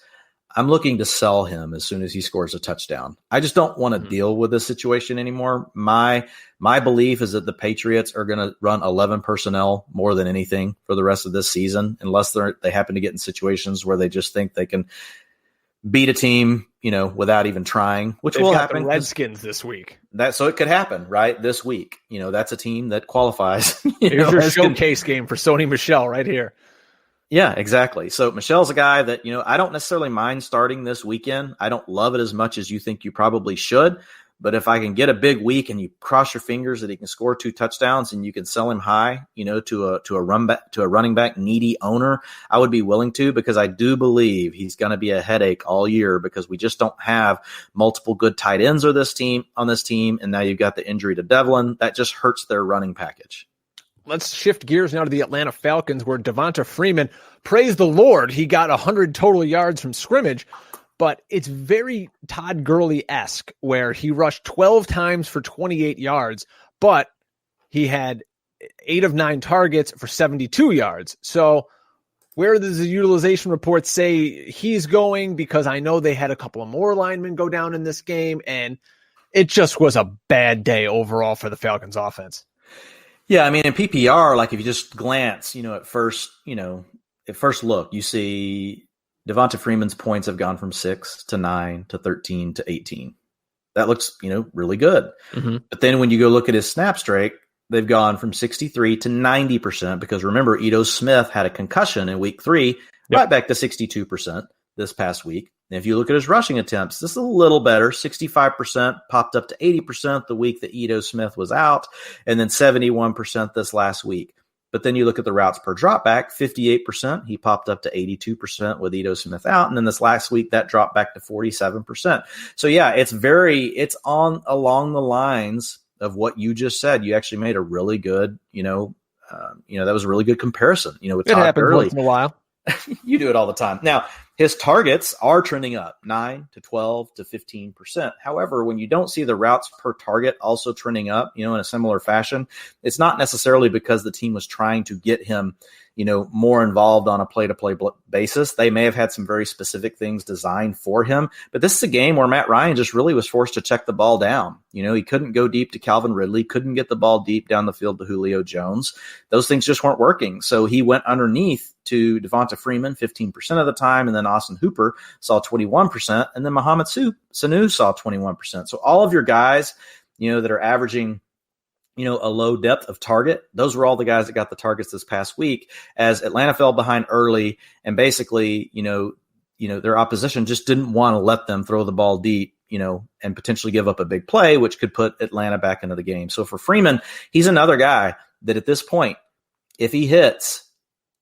C: I'm looking to sell him as soon as he scores a touchdown. I just don't want to deal with this situation anymore. My belief is that the Patriots are going to run 11 personnel more than anything for the rest of this season, unless they happen to get in situations where they just think they can beat a team, without even trying, which will happen.
B: The Redskins this week.
C: So it could happen, right? This week, that's a team that qualifies.
B: Here's your showcase game for Sony Michel right here.
C: Yeah, exactly. So Michel's a guy that, I don't necessarily mind starting this weekend. I don't love it as much as you think you probably should. But if I can get a big week and you cross your fingers that he can score 2 touchdowns and you can sell him high, to a running back needy owner, I would be willing to, because I do believe he's going to be a headache all year because we just don't have multiple good tight ends on this team. And now you've got the injury to Devlin. That just hurts their running package.
B: Let's shift gears now to the Atlanta Falcons, where Devonta Freeman, praise the Lord, he got 100 total yards from scrimmage. But it's very Todd Gurley-esque, where he rushed 12 times for 28 yards, but he had 8 of 9 targets for 72 yards. So where does the utilization report say he's going? Because I know they had a couple of more linemen go down in this game, and it just was a bad day overall for the Falcons offense.
C: Yeah, I mean, in PPR, like if you just glance, at first look, you see Devonta Freeman's points have gone from 6 to 9 to 13 to 18. That looks, really good. Mm-hmm. But then when you go look at his snaps, Drake, they've gone from 63 to 90%, because remember, Ito Smith had a concussion in week 3, right back to 62% this past week. And if you look at his rushing attempts, this is a little better. 65% popped up to 80% the week that Ito Smith was out, and then 71% this last week. But then you look at the routes per dropback, 58%. He popped up to 82% with Ito Smith out. And then this last week, that dropped back to 47%. So yeah, it's along the lines of what you just said. You actually made a really good, that was a really good comparison, with Todd Gurley.
B: Once in a while.
C: You do it all the time. Now, his targets are trending up 9 to 12 to 15%. However, when you don't see the routes per target also trending up, in a similar fashion, it's not necessarily because the team was trying to get him, more involved on a play-to-play basis. They may have had some very specific things designed for him, but this is a game where Matt Ryan just really was forced to check the ball down. He couldn't go deep to Calvin Ridley, couldn't get the ball deep down the field to Julio Jones. Those things just weren't working. So he went underneath to Devonta Freeman 15% of the time, and then Austin Hooper saw 21%, and then Mohamed Sanu saw 21%. So all of your guys, that are averaging, a low depth of target, those were all the guys that got the targets this past week, as Atlanta fell behind early, and basically, their opposition just didn't want to let them throw the ball deep, and potentially give up a big play, which could put Atlanta back into the game. So for Freeman, he's another guy that at this point, if he hits,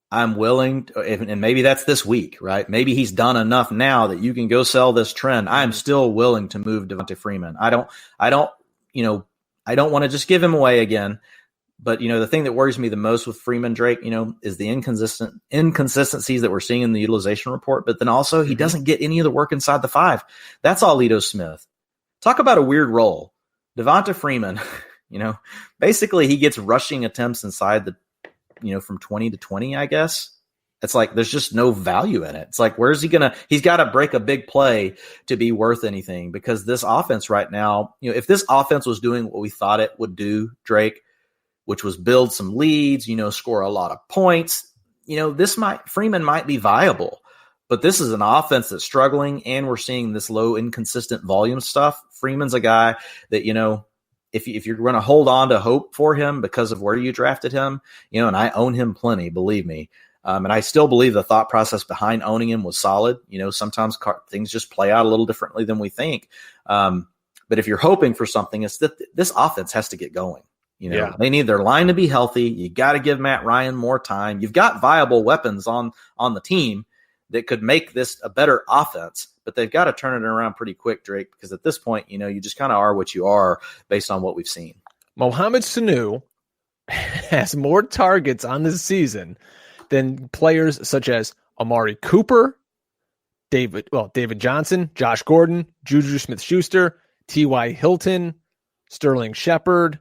C: I'm willing to, and maybe that's this week, right? Maybe he's done enough now that you can go sell this trend. I'm still willing to move Devonta Freeman. I don't want to just give him away again. But, the thing that worries me the most with Freeman, Drake, is the inconsistencies that we're seeing in the utilization report. But then also he doesn't get any of the work inside the 5. That's all Ito Smith. Talk about a weird role. Devonta Freeman, basically he gets rushing attempts inside the, from 20 to 20, I guess. It's like there's just no value in it. It's like, where's he he's got to break a big play to be worth anything, because this offense right now, if this offense was doing what we thought it would do, Drake, which was build some leads, score a lot of points, Freeman might be viable. But this is an offense that's struggling, and we're seeing this low, inconsistent volume stuff. Freeman's a guy that, if you're going to hold on to hope for him because of where you drafted him, and I own him plenty, believe me, And I still believe the thought process behind owning him was solid. Sometimes things just play out a little differently than we think. But if you're hoping for something, it's that this offense has to get going. They need their line to be healthy. You got to give Matt Ryan more time. You've got viable weapons on the team that could make this a better offense, but they've got to turn it around pretty quick, Drake, because at this point, you just kind of are what you are based on what we've seen.
B: Mohamed Sanu has more targets on this season than players such as Amari Cooper, David Johnson, Josh Gordon, Juju Smith-Schuster, T.Y. Hilton, Sterling Shepard,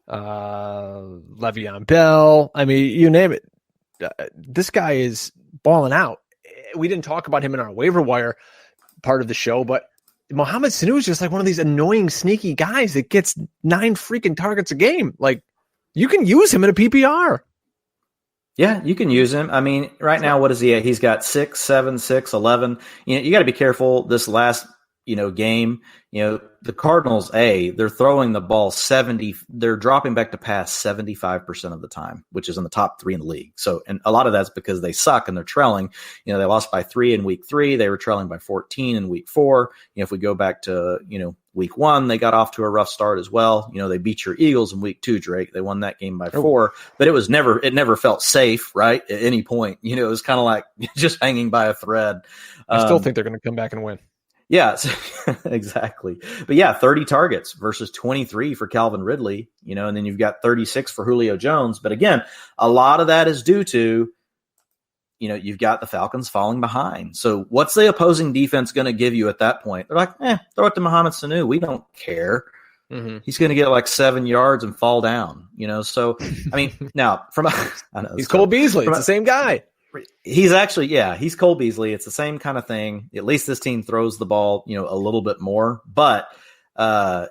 B: Le'Veon Bell. I mean, you name it. This guy is balling out. We didn't talk about him in our waiver wire part of the show, but Mohamed Sanu is just like one of these annoying, sneaky guys that gets 9 freaking targets a game. Like, you can use him in a PPR.
C: Yeah, you can use him. I mean, right now, what is he at? He's got 6, 7, 6, 11. You got to be careful this last, game. The Cardinals, they're throwing the ball 70. They're dropping back to pass 75% of the time, which is in the top 3 in the league. So, and a lot of that's because they suck and they're trailing. They lost by 3 in week 3. They were trailing by 14 in week 4. If we go back to, week 1, they got off to a rough start as well. They beat your Eagles in week 2, Drake. They won that game by 4, but it never felt safe, right? At any point, it was kind of like just hanging by a thread.
B: I still think they're going to come back and win.
C: Yeah, exactly. But yeah, 30 targets versus 23 for Calvin Ridley, and then you've got 36 for Julio Jones. But again, a lot of that is due to, you've got the Falcons falling behind. So what's the opposing defense going to give you at that point? They're like, throw it to Mohamed Sanu. We don't care. Mm-hmm. He's going to get like 7 yards and fall down, So, I mean, now
B: he's Cole Beasley. It's the same guy.
C: He's actually, he's Cole Beasley. It's the same kind of thing. At least this team throws the ball, a little bit more, but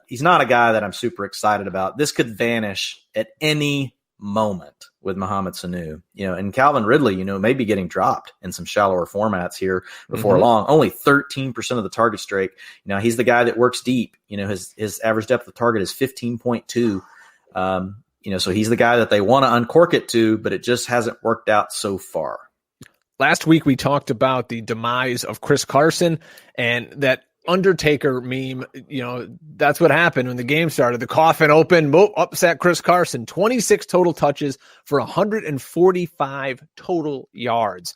C: he's not a guy that I'm super excited about. This could vanish at any moment with Mohamed Sanu, and Calvin Ridley, may be getting dropped in some shallower formats here before long. Only 13% of the target streak. He's the guy that works deep. His average depth of target is 15.2. So he's the guy that they want to uncork it to, but it just hasn't worked out so far.
B: Last week, we talked about the demise of Chris Carson and that Undertaker meme. That's what happened when the game started. The coffin opened, upset Chris Carson. 26 total touches for 145 total yards.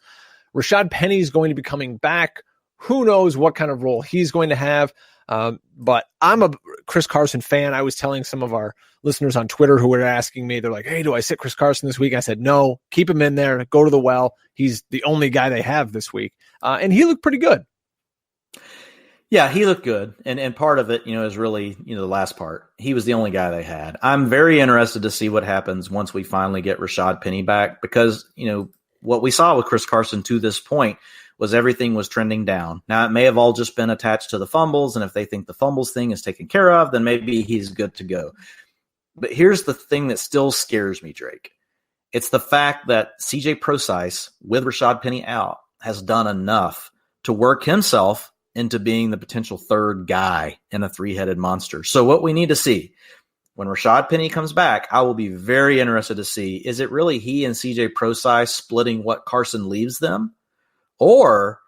B: Rashad Penny is going to be coming back. Who knows what kind of role he's going to have. But I'm a Chris Carson fan. I was telling some of our listeners on Twitter who were asking me, they're like, hey, do I sit Chris Carson this week? I said, no, keep him in there. Go to the well. He's the only guy they have this week. And he looked pretty good.
C: Yeah, he looked good. And part of it, is really, the last part. He was the only guy they had. I'm very interested to see what happens once we finally get Rashad Penny back because, what we saw with Chris Carson to this point was everything was trending down. Now, it may have all just been attached to the fumbles, and if they think the fumbles thing is taken care of, then maybe he's good to go. But here's the thing that still scares me, Drake. It's the fact that CJ Prosise, with Rashad Penny out, has done enough to work himself into being the potential third guy in a 3-headed monster. So what we need to see, when Rashad Penny comes back, I will be very interested to see, is it really he and CJ Prosise splitting what Carson leaves them? Or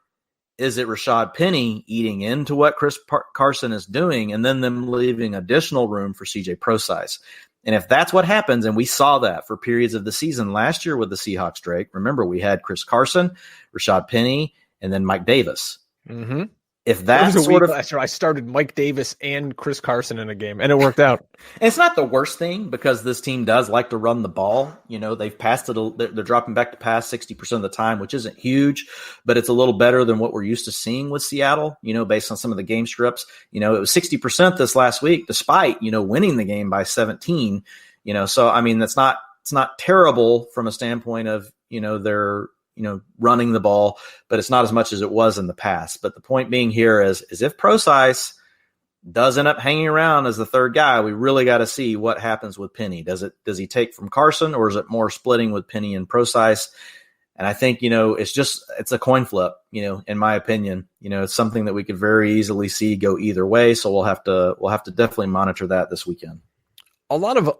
C: is it Rashad Penny eating into what Chris Carson is doing and then them leaving additional room for CJ Prosise? And if that's what happens, and we saw that for periods of the season last year with the Seahawks, Drake, remember we had Chris Carson, Rashad Penny, and then Mike Davis.
B: Mm-hmm.
C: If that's sort of
B: last year, I started Mike Davis and Chris Carson in a game, and it worked out.
C: And it's not the worst thing because this team does like to run the ball. They've passed it. They're dropping back to pass 60% of the time, which isn't huge, but it's a little better than what we're used to seeing with Seattle, based on some of the game scripts. It was 60% this last week, despite, winning the game by 17, so, I mean, it's not terrible from a standpoint of, they're, running the ball, but it's not as much as it was in the past. But the point being here is if Prosise does end up hanging around as the third guy, we really got to see what happens with Penny. Does he take from Carson, or is it more splitting with Penny and Prosise? And I think, it's a coin flip, in my opinion. It's something that we could very easily see go either way. So we'll have to definitely monitor that this weekend.
B: a lot of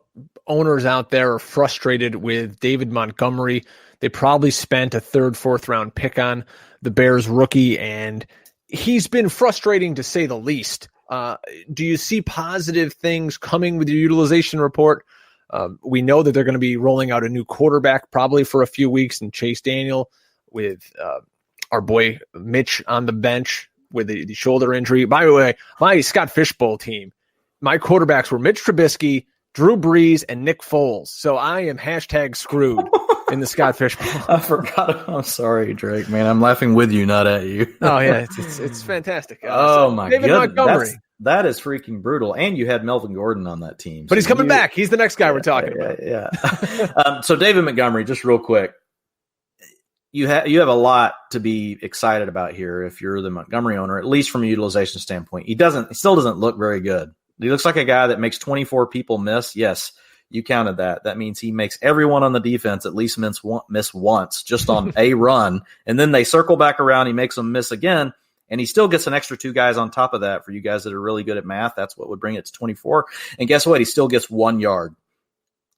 B: owners out there are frustrated with David Montgomery. They probably spent a third, fourth round pick on the Bears rookie, and he's been frustrating to say the least. Do you see positive things coming with your utilization report? We know that they're going to be rolling out a new quarterback probably for a few weeks, and Chase Daniel with our boy Mitch on the bench with the shoulder injury. By the way, my Scott Fishbowl team, my quarterbacks were Mitch Trubisky, Drew Brees, and Nick Foles. So I am #screwed in the Scott Fishbowl.
C: I forgot. I'm sorry, Drake, man. I'm laughing with you, not at you.
B: Oh, yeah. It's fantastic.
C: My
B: David
C: goodness.
B: Montgomery.
C: That is freaking brutal. And you had Melvin Gordon on that team.
B: But he's coming back. He's the next guy we're talking about.
C: Yeah. So David Montgomery, just real quick, you have a lot to be excited about here if you're the Montgomery owner, at least from a utilization standpoint. He still doesn't look very good. He looks like a guy that makes 24 people miss. Yes, you counted that. That means he makes everyone on the defense at least miss once just on a run. And then they circle back around. He makes them miss again. And he still gets an extra 2 guys on top of that. For you guys that are really good at math, that's what would bring it to 24. And guess what? He still gets 1 yard.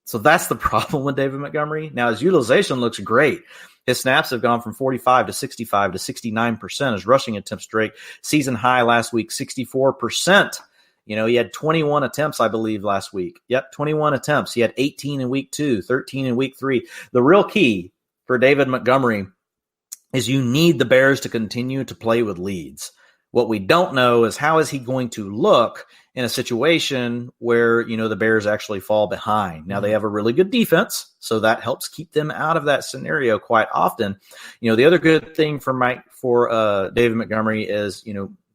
C: So that's the problem with David Montgomery. Now, his utilization looks great. His snaps have gone from 45 to 65 to 69%. His rushing attempts, Drake, season high last week, 64%. He had 21 attempts, I believe, last week. Yep, 21 attempts. He had 18 in week 2, 13 in week 3. The real key for David Montgomery is you need the Bears to continue to play with leads. What we don't know is how is he going to look in a situation where, the Bears actually fall behind. Now, they have a really good defense, so that helps keep them out of that scenario quite often. The other good thing for David Montgomery is,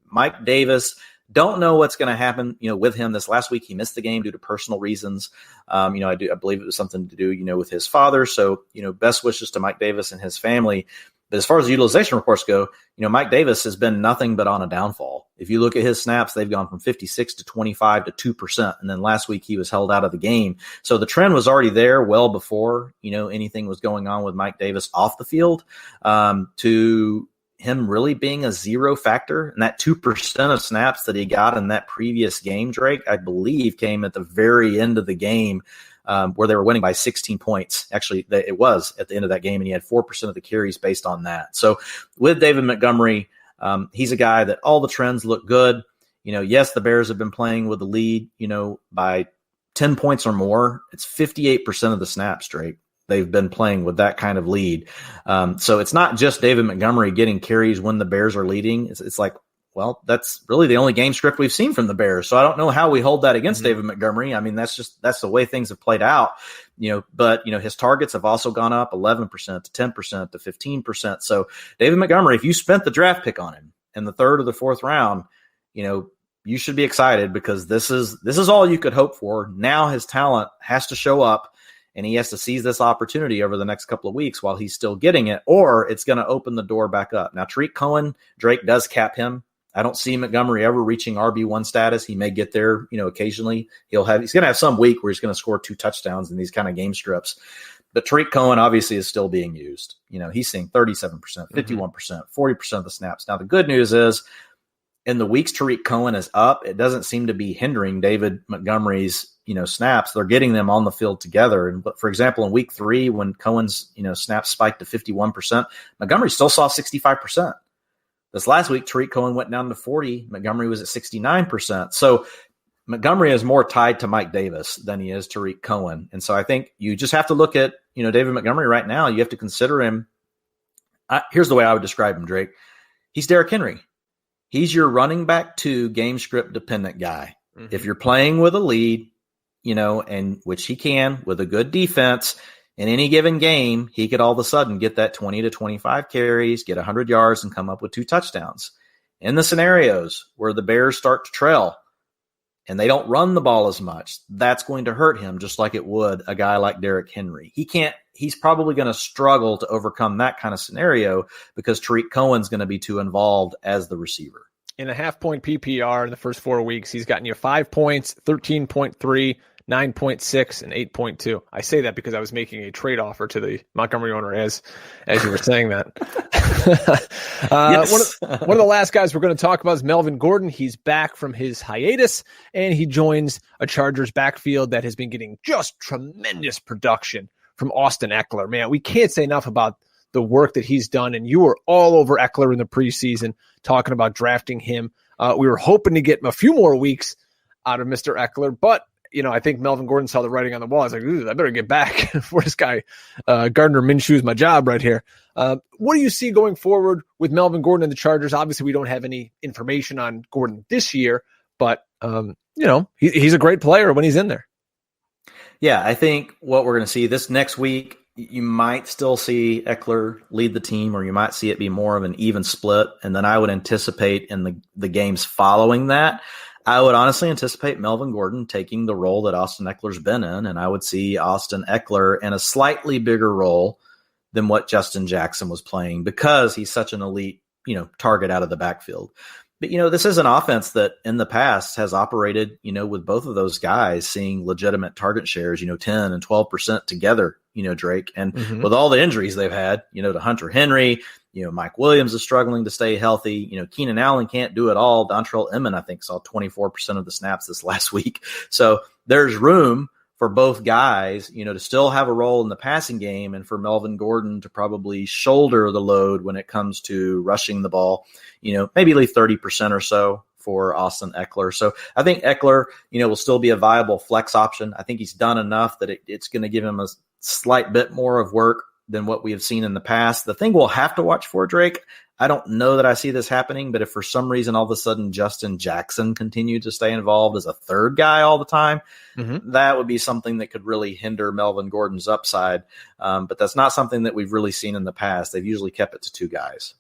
C: Mike Davis. Don't know what's going to happen, with him. This last week, he missed the game due to personal reasons. I believe it was something to do, with his father. So, best wishes to Mike Davis and his family. But as far as the utilization reports go, Mike Davis has been nothing but on a downfall. If you look at his snaps, they've gone from 56 to 25 to 2%. And then last week he was held out of the game. So the trend was already there well before, anything was going on with Mike Davis off the field, to him really being a zero factor. And that 2% of snaps that he got in that previous game, Drake, I believe came at the very end of the game, where they were winning by 16 points. Actually, it was at the end of that game, and he had 4% of the carries based on that. So with David Montgomery, he's a guy that all the trends look good. Yes, the Bears have been playing with the lead, by 10 points or more. It's 58% of the snaps, Drake. They've been playing with that kind of lead. So it's not just David Montgomery getting carries when the Bears are leading. It's like, well, that's really the only game script we've seen from the Bears. So I don't know how we hold that against David Montgomery. I mean, that's the way things have played out, but his targets have also gone up 11% to 10% to 15%. So David Montgomery, if you spent the draft pick on him in the 3rd or the 4th round, you should be excited because this is all you could hope for. Now his talent has to show up, and he has to seize this opportunity over the next couple of weeks while he's still getting it, or it's going to open the door back up. Now, Tariq Cohen, Drake does cap him. I don't see Montgomery ever reaching RB1 status. He may get there, occasionally. He's going to have some week where he's going to score 2 touchdowns in these kind of game strips. But Tariq Cohen obviously is still being used. He's seeing 37%, 51%, 40% of the snaps. Now, the good news is in the weeks Tariq Cohen is up, it doesn't seem to be hindering David Montgomery's, snaps. They're getting them on the field together. And for example, in week 3, when Cohen's, snaps spiked to 51%, Montgomery still saw 65%. This last week, Tariq Cohen went down to 40. Montgomery was at 69%. So Montgomery is more tied to Mike Davis than he is Tariq Cohen. And so I think you just have to look at, David Montgomery right now. You have to consider him. Here's the way I would describe him, Drake. He's Derrick Henry. He's your running back 2 game script dependent guy. Mm-hmm. If you're playing with a lead, and which he can with a good defense, in any given game, he could all of a sudden get that 20 to 25 carries, get 100 yards, and come up with 2 touchdowns. In the scenarios where the Bears start to trail and they don't run the ball as much, that's going to hurt him just like it would a guy like Derrick Henry. He's probably going to struggle to overcome that kind of scenario because Tariq Cohen's going to be too involved as the receiver.
B: In a half-point PPR in the first 4 weeks, he's gotten you 5 points, 13.3, 9.6 and 8.2. I say that because I was making a trade offer to the Montgomery owner as you were saying that.
C: Yes.
B: One of the last guys we're going to talk about is Melvin Gordon. He's back from his hiatus, and he joins a Chargers backfield that has been getting just tremendous production from Austin Eckler. Man, we can't say enough about the work that he's done, and you were all over Eckler in the preseason talking about drafting him. We were hoping to get a few more weeks out of Mr. Eckler, but I think Melvin Gordon saw the writing on the wall. I was like, ooh, I better get back for this guy. Gardner Minshew's my job right here. What do you see going forward with Melvin Gordon and the Chargers? Obviously, we don't have any information on Gordon this year, but he's a great player when he's in there.
C: Yeah, I think what we're going to see this next week, you might still see Eckler lead the team, or you might see it be more of an even split. And then I would anticipate in the games following that, I would honestly anticipate Melvin Gordon taking the role that Austin Eckler's been in, and I would see Austin Eckler in a slightly bigger role than what Justin Jackson was playing because he's such an elite, target out of the backfield. But, this is an offense that in the past has operated, with both of those guys seeing legitimate target shares, 10 and 12% together, Drake. And with all the injuries they've had, to Hunter Henry, Mike Williams is struggling to stay healthy. Keenan Allen can't do it all. Dontrell Inman, I think, saw 24% of the snaps this last week. So there's room for both guys, to still have a role in the passing game, and for Melvin Gordon to probably shoulder the load when it comes to rushing the ball, maybe leave 30% or so for Austin Eckler. So I think Eckler, will still be a viable flex option. I think he's done enough that it's going to give him a slight bit more of work than what we have seen in the past. The thing we'll have to watch for, Drake, I don't know that I see this happening, but if for some reason all of a sudden Justin Jackson continued to stay involved as a third guy all the time, that would be something that could really hinder Melvin Gordon's upside. But that's not something that we've really seen in the past. They've usually kept it to two guys.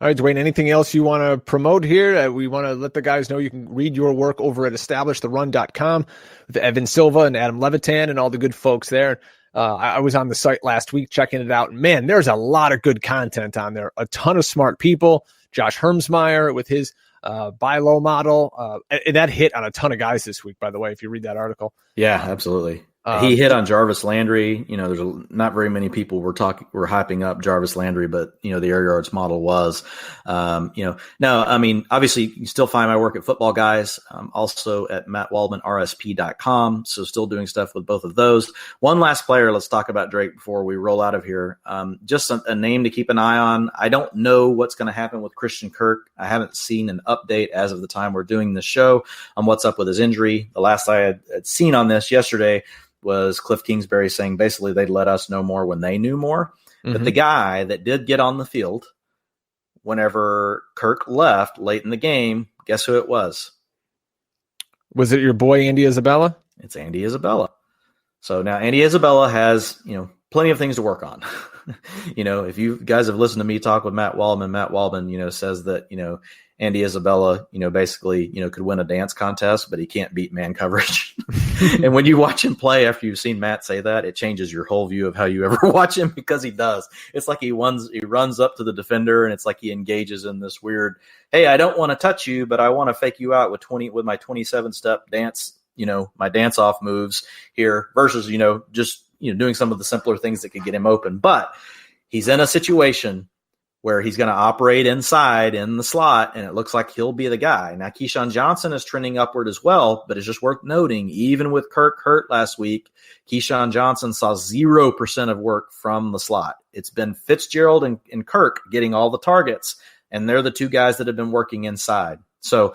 B: All right, Dwayne, anything else you want to promote here? We want to let the guys know you can read your work over at establishtheRun.com with Evan Silva and Adam Levitan and all the good folks there. I was on the site last week checking it out. Man, there's a lot of good content on there. A ton of smart people. Josh Hermsmeyer with his buy low model. And that hit on a ton of guys this week, by the way, if you read that article.
C: Yeah, absolutely. He hit on Jarvis Landry. There's not very many people were hyping up Jarvis Landry, but the air yards model was, no, I mean, obviously you still find my work at Football Guys, also at MattWaldmanRSP.com. So still doing stuff with both of those. One last player. Let's talk about Drake before we roll out of here. Just a name to keep an eye on. I don't know what's going to happen with Christian Kirk. I haven't seen an update as of the time we're doing this show on what's up with his injury. The last I had seen on this yesterday was Cliff Kingsbury saying basically they'd let us know more when they knew more. But the guy that did get on the field whenever Kirk left late in the game, guess who it was?
B: Was it your boy Andy Isabella?
C: It's Andy Isabella. So now Andy Isabella has, plenty of things to work on. If you guys have listened to me talk with Matt Waldman, says that, Andy Isabella, basically, could win a dance contest, but he can't beat man coverage. And when you watch him play after you've seen Matt say that, it changes your whole view of how you ever watch him, because he does. It's like he runs up to the defender, and it's like he engages in this weird, hey, I don't want to touch you, but I want to fake you out with my 27-step dance, my dance off moves here versus, just, doing some of the simpler things that could get him open. But he's in a situation where he's going to operate inside in the slot, and it looks like he'll be the guy. Now, Keyshawn Johnson is trending upward as well, but it's just worth noting, even with Kirk hurt last week, Keyshawn Johnson saw 0% of work from the slot. It's been Fitzgerald and Kirk getting all the targets, and they're the two guys that have been working inside. So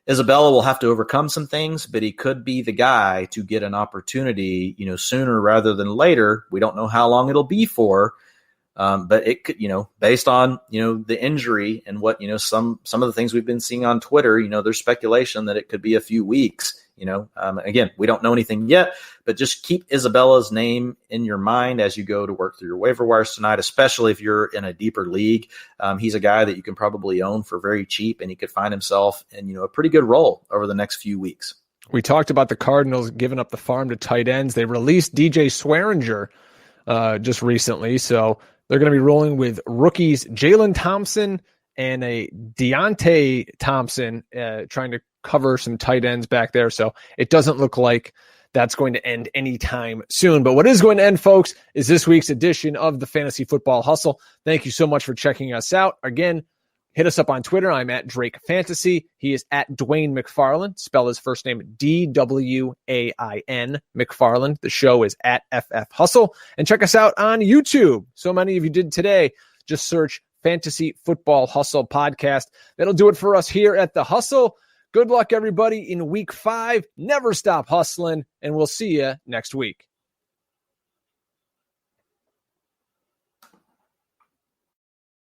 C: Isabella will have to overcome some things, but he could be the guy to get an opportunity, sooner rather than later. We don't know how long it'll be for. But it could, based on, the injury and what, some of the things we've been seeing on Twitter, there's speculation that it could be a few weeks, again, we don't know anything yet, but just keep Isabella's name in your mind as you go to work through your waiver wires tonight, especially if you're in a deeper league. He's a guy that you can probably own for very cheap, and he could find himself in, a pretty good role over the next few weeks.
B: We talked about the Cardinals giving up the farm to tight ends. They released DJ Swearinger just recently, so they're going to be rolling with rookies Jalen Thompson and a Deontay Thompson trying to cover some tight ends back there. So it doesn't look like that's going to end anytime soon. But what is going to end, folks, is this week's edition of the Fantasy Football Hustle. Thank you so much for checking us out. Again, hit us up on Twitter. I'm at Drake Fantasy. He is at Dwain McFarland. Spell his first name Dwain McFarland. The show is at FF Hustle. And check us out on YouTube. So many of you did today. Just search Fantasy Football Hustle Podcast. That'll do it for us here at The Hustle. Good luck, everybody, in week 5. Never stop hustling, and we'll see you next week.